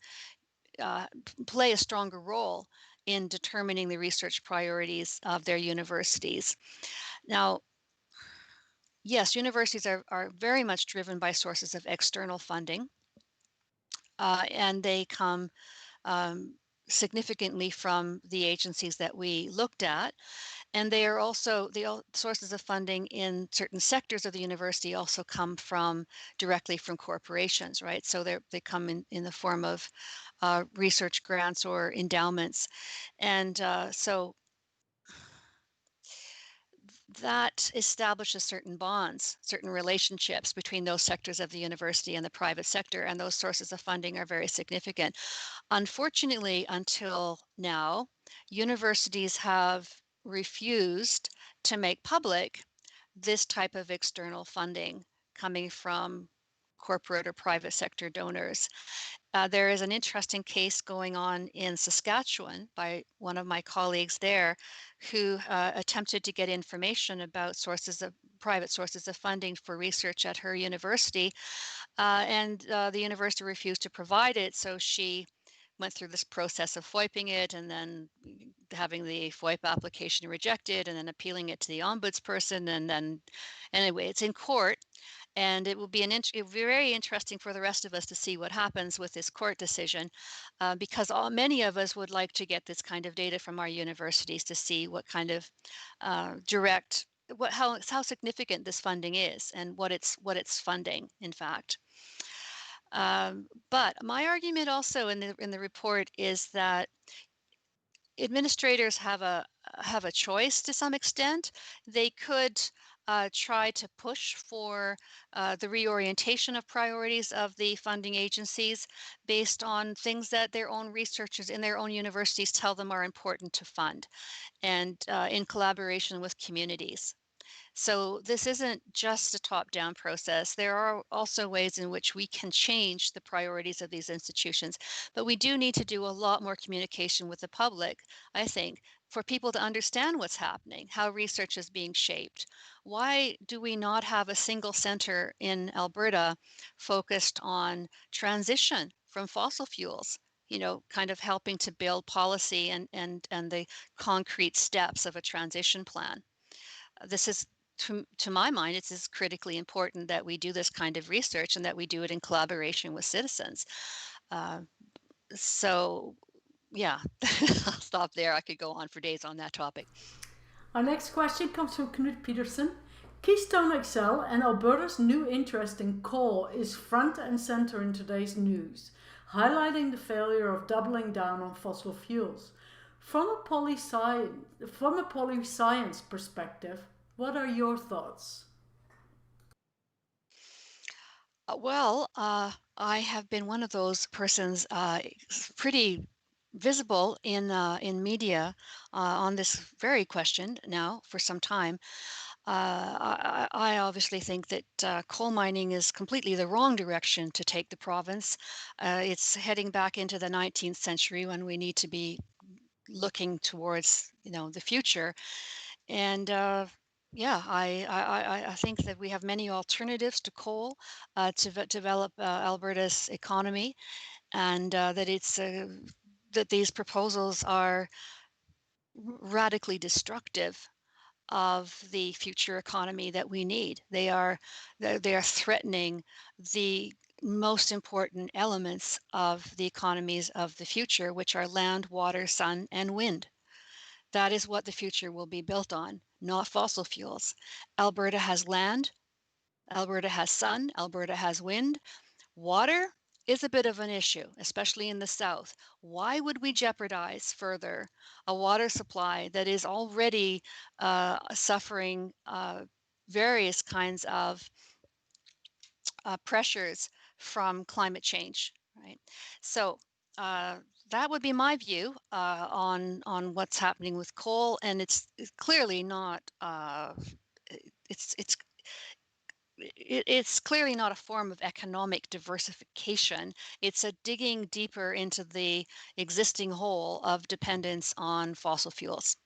play a stronger role in determining the research priorities of their universities. Now, yes, universities are very much driven by sources of external funding, and they come significantly from the agencies that we looked at. And they are also, the sources of funding in certain sectors of the university also come directly from corporations, right? So they come in the form of research grants or endowments. And so that establishes certain bonds, certain relationships between those sectors of the university and the private sector, and those sources of funding are very significant. Unfortunately, until now, universities have refused to make public this type of external funding coming from corporate or private sector donors. There is an interesting case going on in Saskatchewan by one of my colleagues there who attempted to get information about private sources of funding for research at her university, and the university refused to provide it, so she went through this process of FOIPing it and then having the FOIP application rejected and then appealing it to the ombudsperson, and then anyway, it's in court. And it will be very interesting for the rest of us to see what happens with this court decision, because many of us would like to get this kind of data from our universities to see what kind of how significant this funding is and what it's funding, in fact. But my argument also in the report is that administrators have a choice to some extent. They could try to push for the reorientation of priorities of the funding agencies based on things that their own researchers in their own universities tell them are important to fund, and in collaboration with communities. So this isn't just a top-down process. There are also ways in which we can change the priorities of these institutions, but we do need to do a lot more communication with the public, I think, for people to understand what's happening, how research is being shaped. Why do we not have a single center in Alberta focused on transition from fossil fuels? Kind of helping to build policy and the concrete steps of a transition plan. This is, to my mind, it's critically important that we do this kind of research and that we do it in collaboration with citizens. So yeah, I'll stop there. I could go on for days on that topic. Our next question comes from Knut Peterson. Keystone XL and Alberta's new interest in coal is front and center in today's news, highlighting the failure of doubling down on fossil fuels. From a poli science perspective, what are your thoughts? I have been one of those persons pretty visible in media on this very question now for some time. I obviously think that coal mining is completely the wrong direction to take the province. It's heading back into the 19th century when we need to be looking towards the future. And yeah, I think that we have many alternatives to coal to develop Alberta's economy, and that these proposals are radically destructive of the future economy that we need. They are threatening the most important elements of the economies of the future, which are land, water, sun, and wind. That is what the future will be built on, not fossil fuels. Alberta has land, Alberta has sun, Alberta has wind. Water is a bit of an issue, especially in the south. Why would we jeopardize further a water supply that is already suffering various kinds of pressures from climate change, right? So that would be my view on what's happening with coal, and it's clearly not. It's it's it's clearly not a form of economic diversification. It's a digging deeper into the existing hole of dependence on fossil fuels.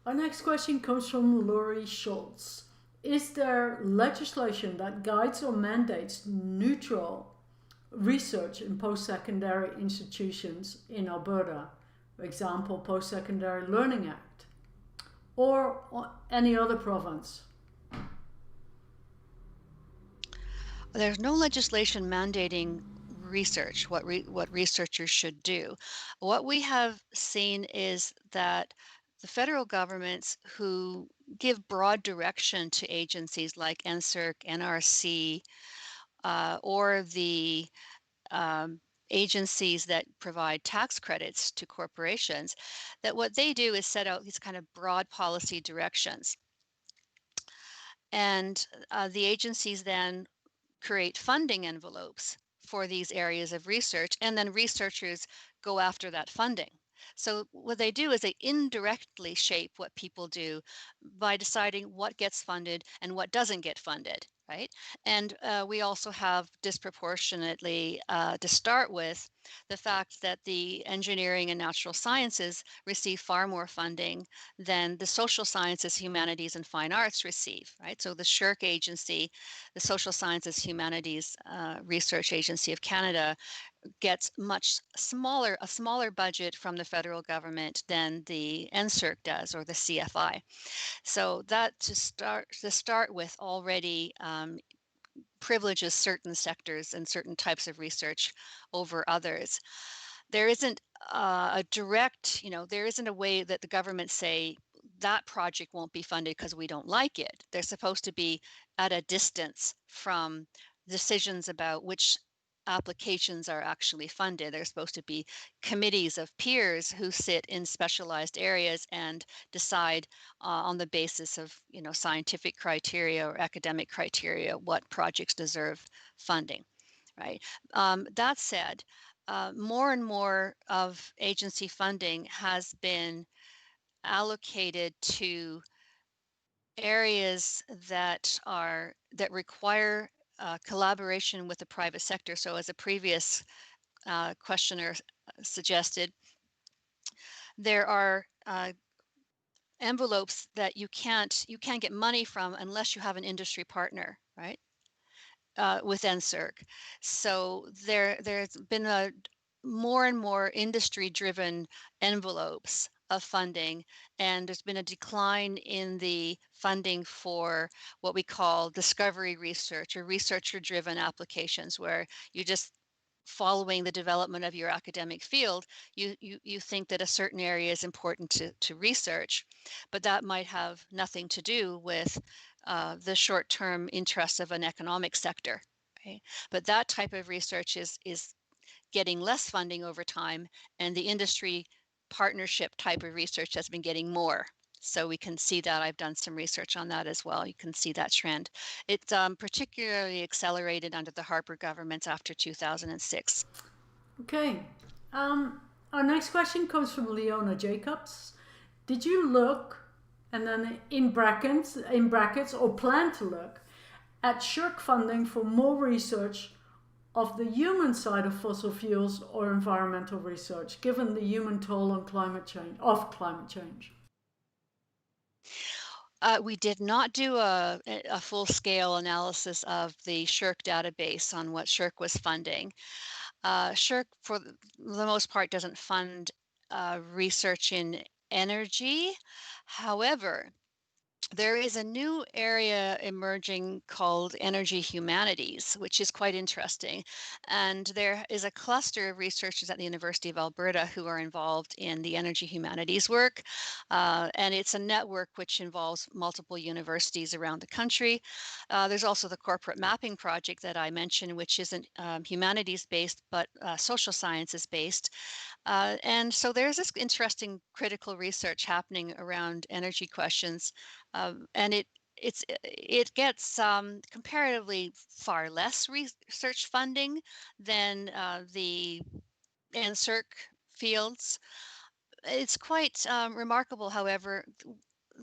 Our next question comes from Laurie Schultz. Is there legislation that guides or mandates neutral research in post-secondary institutions in Alberta? For example, Post-Secondary Learning Act or any other province? There's no legislation mandating research, what researchers should do. What we have seen is that the federal governments who give broad direction to agencies like NSERC, NRC, or the agencies that provide tax credits to corporations, that what they do is set out these kind of broad policy directions. And the agencies then create funding envelopes for these areas of research, and then researchers go after that funding. So what they do is they indirectly shape what people do by deciding what gets funded and what doesn't get funded, right? And we also have disproportionately, to start with, the fact that the engineering and natural sciences receive far more funding than the social sciences, humanities, and fine arts receive, right? So the SSHRC agency, the Social Sciences Humanities Research Agency of Canada, gets a smaller budget from the federal government than the NSERC does, or the CFI. So that to start with already privileges certain sectors and certain types of research over others. There isn't a direct, there isn't a way that the government say that project won't be funded because we don't like it. They're supposed to be at a distance from decisions about which applications are actually funded. There's supposed to be committees of peers who sit in specialized areas and decide on the basis of scientific criteria or academic criteria what projects deserve funding, right? That said, more and more of agency funding has been allocated to areas that require collaboration with the private sector. So as a previous questioner suggested, there are envelopes that you can't get money from unless you have an industry partner, right? With NSERC. So there's been a more and more industry-driven envelopes of funding, and there's been a decline in the funding for what we call discovery research or researcher-driven applications, where you just following the development of your academic field, you think that a certain area is important to research, but that might have nothing to do with the short-term interests of an economic sector. Okay? But that type of research is getting less funding over time, and the industry partnership type of research has been getting more. So we can see that. I've done some research on that as well. You can see that trend. It's particularly accelerated under the Harper governments after 2006. Okay. Our next question comes from Leona Jacobs. Did you look, and then in brackets, or plan to look at SSHRC funding for more research of the human side of fossil fuels or environmental research, given the human toll on climate change? We did not do a full-scale analysis of the SSHRC database on what SSHRC was funding. SSHRC, for the most part, doesn't fund research in energy. However, there is a new area emerging called energy humanities, which is quite interesting. And there is a cluster of researchers at the University of Alberta who are involved in the energy humanities work. And it's a network which involves multiple universities around the country. There's also the corporate mapping project that I mentioned, which isn't humanities-based, but social sciences-based. And so there's this interesting critical research happening around energy questions, and it gets comparatively far less research funding than the NSERC fields. It's quite remarkable, however,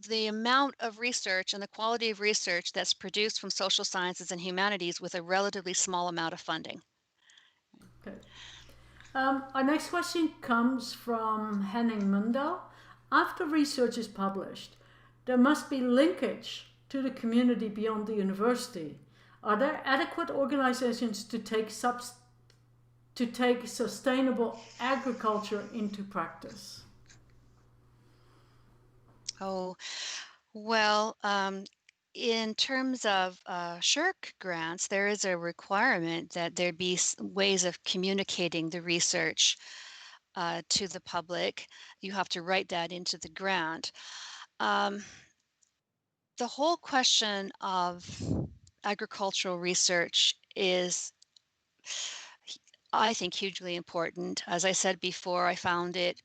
the amount of research and the quality of research that's produced from social sciences and humanities with a relatively small amount of funding. Okay. Our next question comes from Henning Mundell. After research is published, there must be linkage to the community beyond the university. Are there adequate organizations to take sustainable agriculture into practice? Oh, well, in terms of SSHRC grants, there is a requirement that there be ways of communicating the research to the public. You have to write that into the grant. Um, the whole question of agricultural research is, I think, hugely important. As I said before, I found it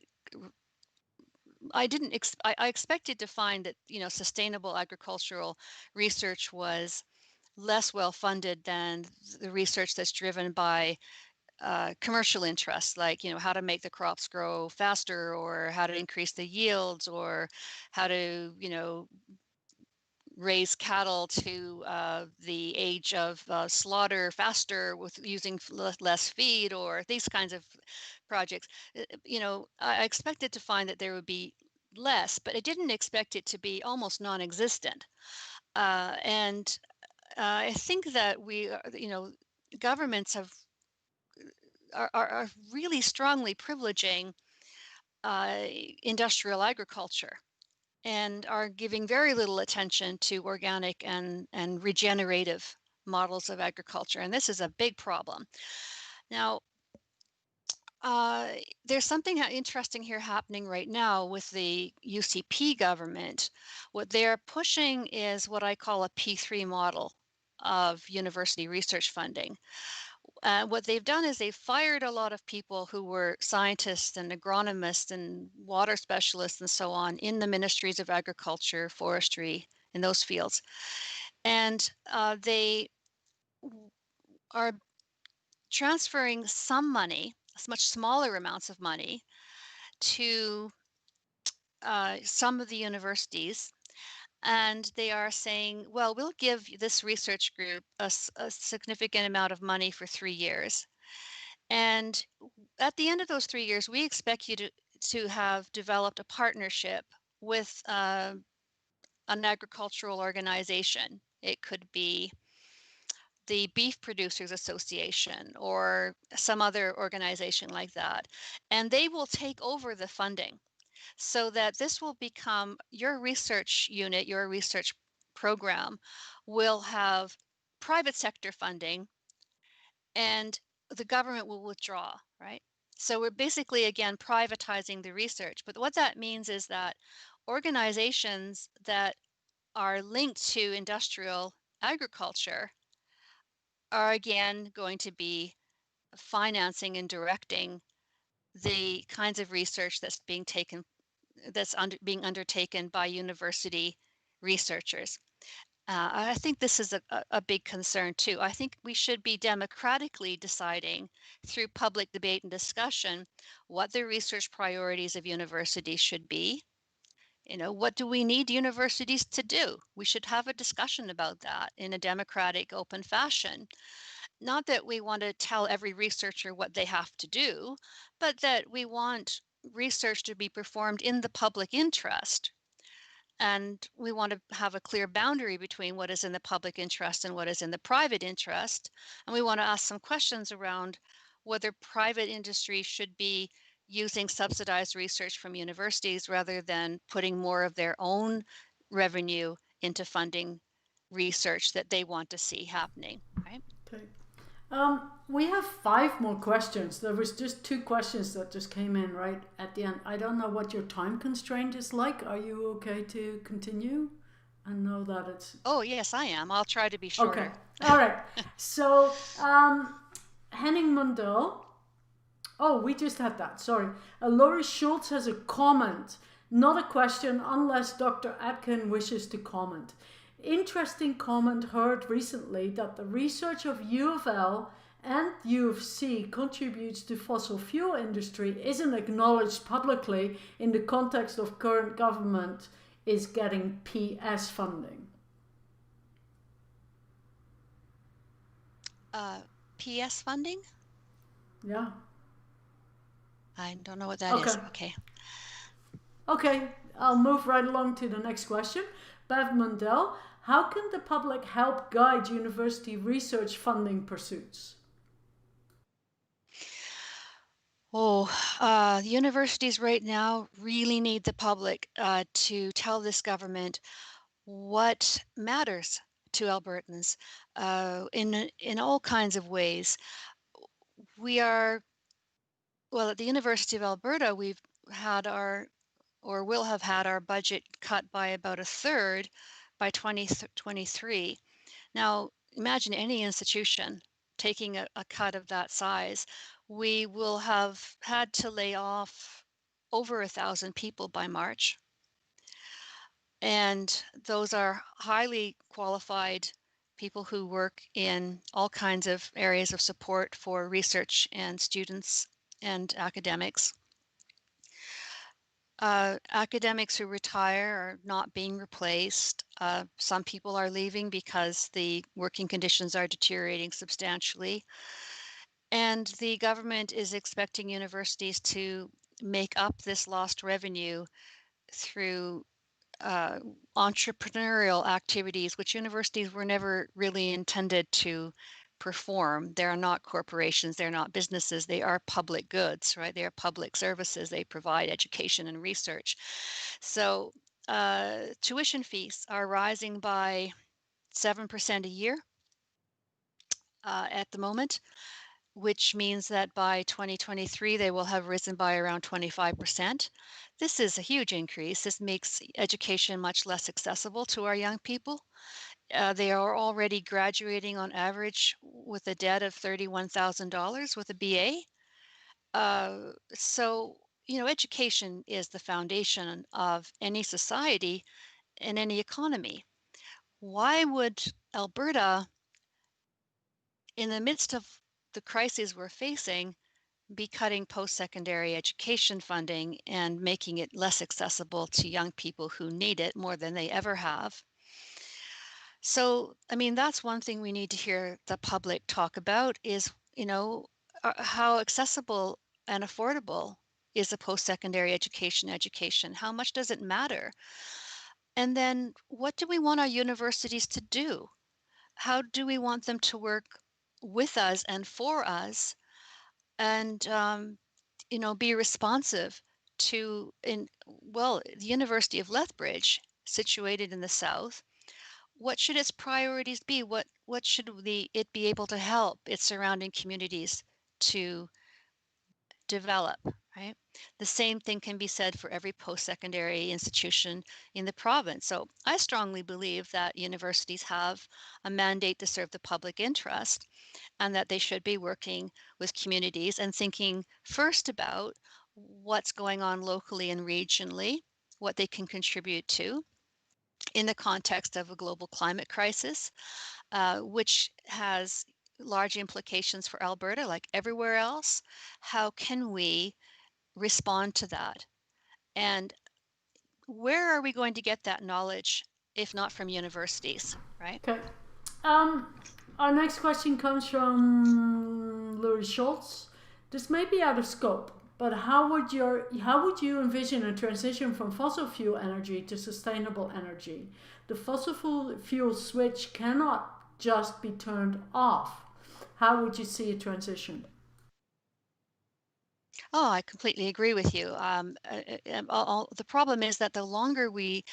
I didn't I expected to find that, sustainable agricultural research was less well funded than the research that's driven by commercial interests, like, how to make the crops grow faster, or how to increase the yields, or how to, raise cattle to the age of slaughter faster with using less feed, or these kinds of projects. I expected to find that there would be less, but I didn't expect it to be almost non-existent. And I think that governments are really strongly privileging industrial agriculture, and are giving very little attention to organic and regenerative models of agriculture. And this is a big problem. Now, there's something interesting here happening right now with the UCP government. What they're pushing is what I call a P3 model of university research funding. What they've done is they've fired a lot of people who were scientists and agronomists and water specialists and so on in the ministries of agriculture, forestry, in those fields. And they are transferring some money, much smaller amounts of money, to some of the universities. And they are saying, well, we'll give this research group a significant amount of money for 3 years. And at the end of those 3 years, we expect you to have developed a partnership with an agricultural organization. It could be the Beef Producers Association or some other organization like that. And they will take over the funding, so that this will become your research unit, your research program will have private sector funding, and the government will withdraw, right? So we're basically, again, privatizing the research. But what that means is that organizations that are linked to industrial agriculture are again going to be financing and directing the kinds of research that's being being undertaken by university researchers. I think this is a big concern too. I think we should be democratically deciding through public debate and discussion what the research priorities of universities should be. What do we need universities to do? We should have a discussion about that in a democratic, open fashion. Not that we want to tell every researcher what they have to do, but that we want research to be performed in the public interest. And we want to have a clear boundary between what is in the public interest and what is in the private interest. And we want to ask some questions around whether private industry should be using subsidized research from universities rather than putting more of their own revenue into funding research that they want to see happening, right? Okay. We have 5 more questions. There was just 2 questions that just came in right at the end. I don't know what your time constraint is like. Are you okay to continue? I know that it's... Oh, yes, I am. I'll try to be Okay. shorter. All right. So, Henning Mundell. Oh, we just had that. Sorry. Laurie Schultz has a comment, not a question, unless Dr. Adkin wishes to comment. Interesting comment heard recently that the research of U of L and U of C contributes to fossil fuel industry isn't acknowledged publicly in the context of current government is getting PS funding. PS funding? Yeah. I don't know what that Okay. is. Okay. Okay, I'll move right along to the next question. Bev Mundell, how can the public help guide university research funding pursuits? The universities right now really need the public to tell this government what matters to Albertans in all kinds of ways. We are, well, at the University of Alberta, we've had or will have had our budget cut by about a third by 2023. Now, imagine any institution taking a cut of that size. We will have had to lay off over 1,000 people by March. And those are highly qualified people who work in all kinds of areas of support for research and students and academics. Academics who retire are not being replaced. Some people are leaving because the working conditions are deteriorating substantially. And the government is expecting universities to make up this lost revenue through entrepreneurial activities, which universities were never really intended to perform. They're not corporations, they're not businesses, they are public goods, right? They are public services, they provide education and research. So tuition fees are rising by 7% a year at the moment, which means that by 2023, they will have risen by around 25%. This is a huge increase. This makes education much less accessible to our young people. They are already graduating on average with a debt of $31,000 with a BA. So, education is the foundation of any society and any economy. Why would Alberta, in the midst of the crises we're facing, be cutting post-secondary education funding and making it less accessible to young people who need it more than they ever have? So, that's one thing we need to hear the public talk about is, how accessible and affordable is a post-secondary education? How much does it matter? And then what do we want our universities to do? How do we want them to work with us and for us and, be responsive to, the University of Lethbridge, situated in the south? What should its priorities be? What should it be able to help its surrounding communities to develop, right? The same thing can be said for every post-secondary institution in the province. So I strongly believe that universities have a mandate to serve the public interest and that they should be working with communities and thinking first about what's going on locally and regionally, what they can contribute to, in the context of a global climate crisis, which has large implications for Alberta, like everywhere else. How can we respond to that? And where are we going to get that knowledge if not from universities, right? Okay. Our next question comes from Louis Schultz. This may be out of scope, but how would you envision a transition from fossil fuel energy to sustainable energy? The fossil fuel switch cannot just be turned off. How would you see a transition? Oh, I completely agree with you. The problem is that the longer we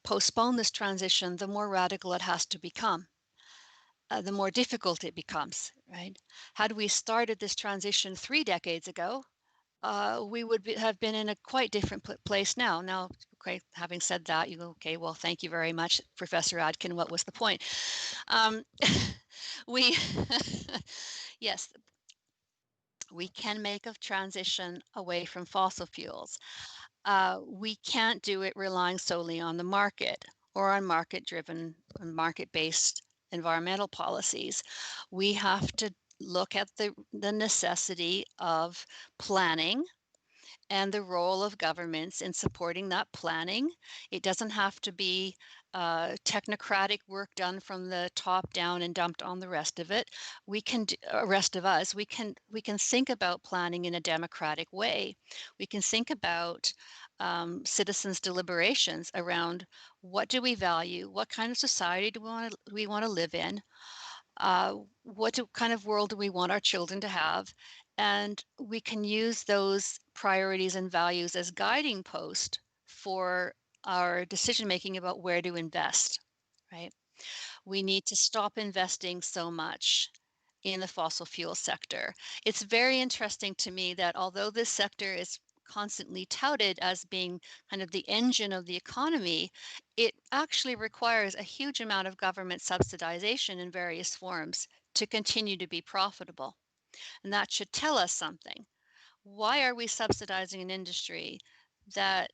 postpone this transition, the more radical it has to become, the more difficult it becomes, right? Had we started this transition 3 decades ago, we would have been in a quite different place now. Now, okay, having said that, you go, okay, well, thank you very much, Professor Adkin. What was the point? Um, we, yes, we can make a transition away from fossil fuels. We can't do it relying solely on the market or on market-driven, market-based environmental policies. We have to look at the necessity of planning and the role of governments in supporting that planning. It doesn't have to be technocratic work done from the top down and dumped on the rest of it. We can, rest of us, we can think about planning in a democratic way. We can think about citizens' deliberations around what do we value, what kind of society do we want to live in, what kind of world do we want our children to have? And we can use those priorities and values as guiding post for our decision making about where to invest, right? We need to stop investing so much in the fossil fuel sector. It's very interesting to me that although this sector is constantly touted as being kind of the engine of the economy, it actually requires a huge amount of government subsidization in various forms to continue to be profitable. And that should tell us something. Why are we subsidizing an industry that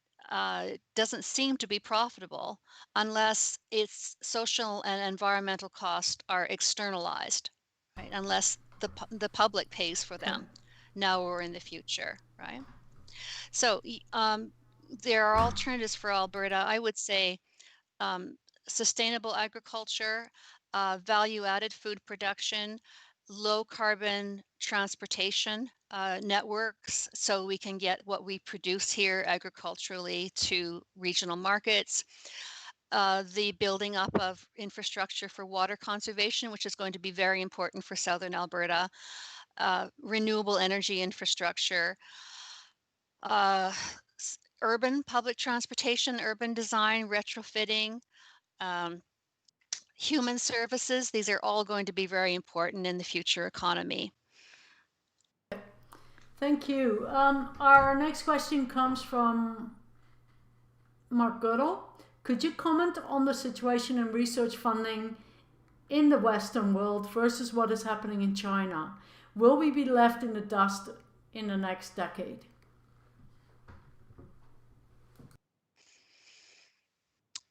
doesn't seem to be profitable unless its social and environmental costs are externalized, right? Unless the public pays for Okay. them now or in the future, right? So there are alternatives for Alberta. I would say um, sustainable agriculture, value-added food production, low carbon transportation networks, so we can get what we produce here agriculturally to regional markets. The building up of infrastructure for water conservation, which is going to be very important for southern Alberta, renewable energy infrastructure, uh, urban public transportation, urban design, retrofitting, um, human services. These are all going to be very important in the future economy. Thank you. Our next question comes from Mark Goodall. Could you comment on the situation in research funding in the Western world versus what is happening in China? Will we be left in the dust in the next decade?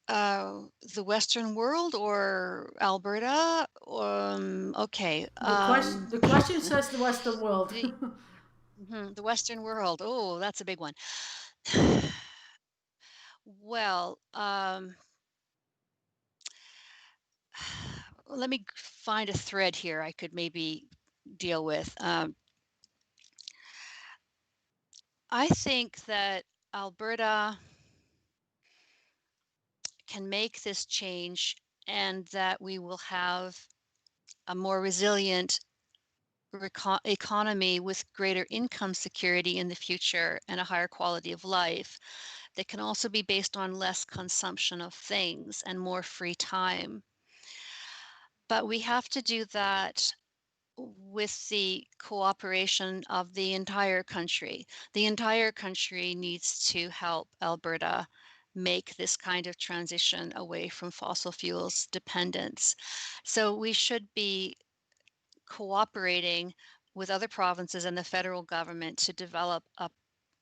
The Western world or Alberta? Okay. The question says the Western world. the, the Western world. Oh, that's a big one. Well, let me find a thread here I could maybe deal with. I think that Alberta can make this change and that we will have a more resilient economy with greater income security in the future and a higher quality of life that can also be based on less consumption of things and more free time. But we have to do that with the cooperation of the entire country. The entire country needs to help Alberta make this kind of transition away from fossil fuels dependence. So we should be cooperating with other provinces and the federal government to develop a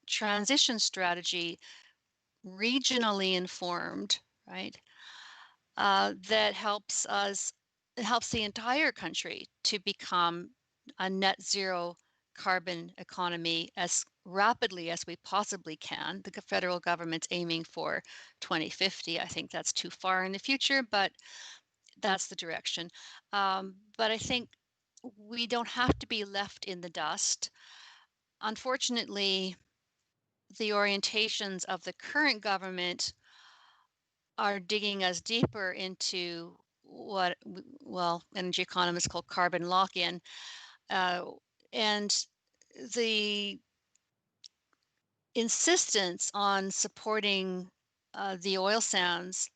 transition strategy regionally informed, right? That helps us, it helps the entire country to become a net zero carbon economy as rapidly as we possibly can. The federal government's aiming for 2050. I think that's too far in the future, but that's the direction. But I think we don't have to be left in the dust. Unfortunately, the orientations of the current government are digging us deeper into what, well, energy economists call carbon lock-in. And the insistence on supporting the oil sands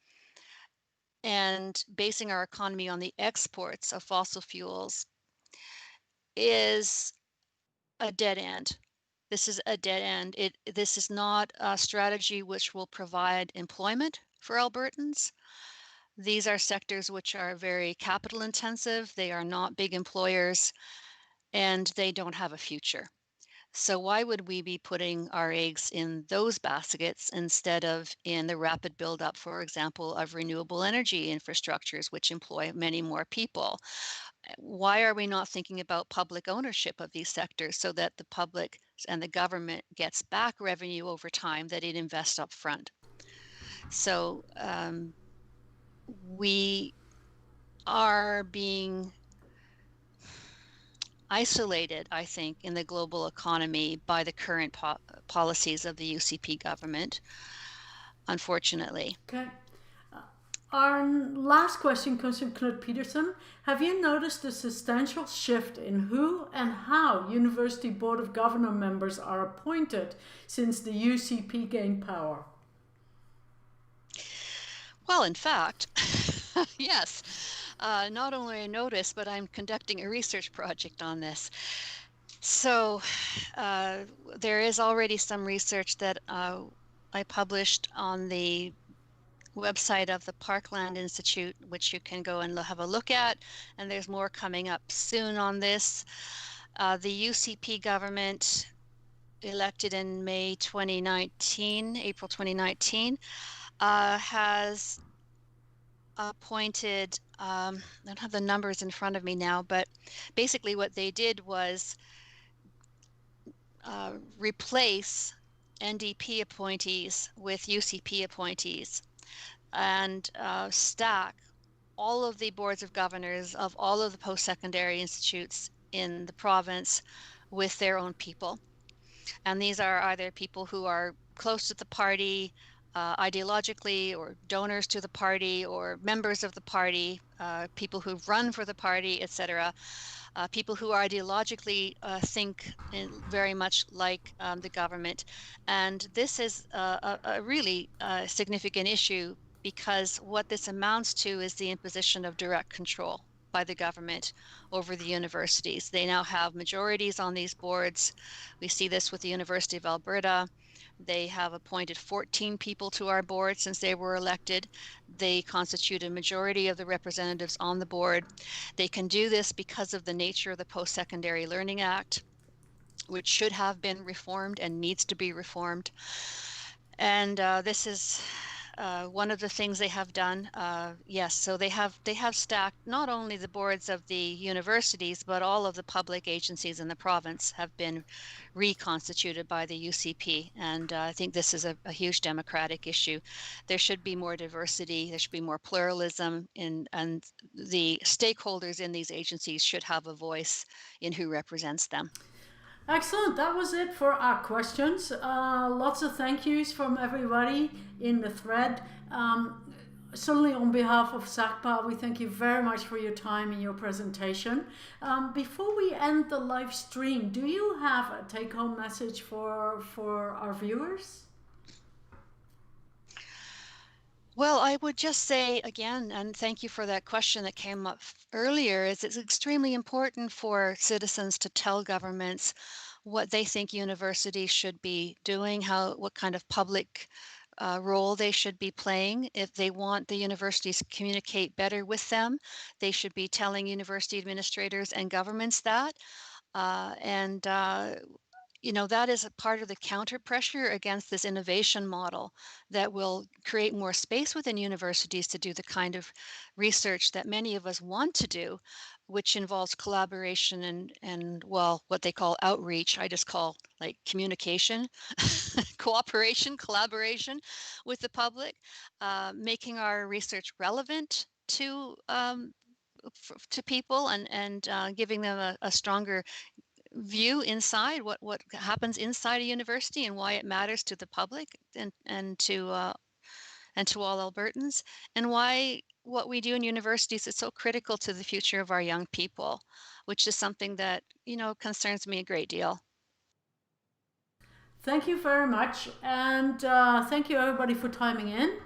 and basing our economy on the exports of fossil fuels is a dead end. This is a dead end. This is not a strategy which will provide employment for Albertans. These are sectors which are very capital intensive. They are not big employers, and they don't have a future. So why would we be putting our eggs in those baskets instead of in the rapid buildup, for example, of renewable energy infrastructures, which employ many more people? Why are we not thinking about public ownership of these sectors so that the public and the government gets back revenue over time that it invests up front? So we are being isolated, I think, in the global economy by the current policies of the UCP government, unfortunately. Okay. Our last question comes from Knut Peterson. Have you noticed a substantial shift in who and how University Board of Governor members are appointed since the UCP gained power? Well, in fact, yes. Not only I notice, but I'm conducting a research project on this. So there is already some research that I published on the website of the Parkland Institute, which you can go and have a look at. And there's more coming up soon on this. The UCP government, elected in May 2019, April 2019, has appointed, I don't have the numbers in front of me now, but basically what they did was replace NDP appointees with UCP appointees and stack all of the boards of governors of all of the post-secondary institutes in the province with their own people. And these are either people who are close to the party, ideologically, or donors to the party, or members of the party, people who've run for the party, etc. People who ideologically think very much like the government. And this is a really significant issue, because what this amounts to is the imposition of direct control by the government over the universities. They now have majorities on these boards. We see this with the University of Alberta. They have appointed 14 people to our board since they were elected. They constitute a majority of the representatives on the board. They can do this because of the nature of the Post-Secondary Learning Act, which should have been reformed and needs to be reformed. And this is one of the things they have done. Yes, so they have stacked not only the boards of the universities, but all of the public agencies in the province have been reconstituted by the UCP. And I think this is a huge democratic issue. There should be more diversity, there should be more pluralism, and the stakeholders in these agencies should have a voice in who represents them. Excellent. That was it for our questions. Lots of thank yous from everybody in the thread. Certainly on behalf of SACPA, we thank you very much for your time and your presentation. Before we end the live stream, do you have a take-home message for our viewers? Well, I would just say again, and thank you for that question that came up earlier, is it's extremely important for citizens to tell governments what they think universities should be doing, what kind of public role they should be playing. If they want the universities to communicate better with them, they should be telling university administrators and governments that. You know, that is a part of the counter pressure against this innovation model that will create more space within universities to do the kind of research that many of us want to do, which involves collaboration and well, what they call outreach. I just call like communication, cooperation, collaboration with the public, making our research relevant to people and giving them a stronger view inside what happens inside a university and why it matters to the public and to all Albertans, and why what we do in universities is so critical to the future of our young people, which is something that, you know, concerns me a great deal. Thank you very much, and thank you everybody for timing in.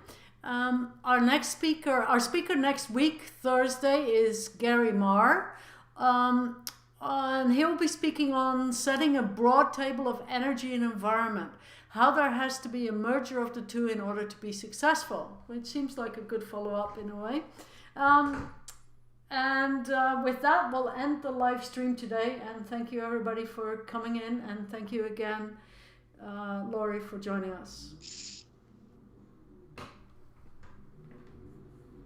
Our speaker next week, Thursday, is Gary Marr, and he'll be speaking on setting a broad table of energy and environment, how there has to be a merger of the two in order to be successful, which seems like a good follow-up in a way. With that, we'll end the live stream today, and thank you everybody for coming in, and thank you again, Laurie, for joining us.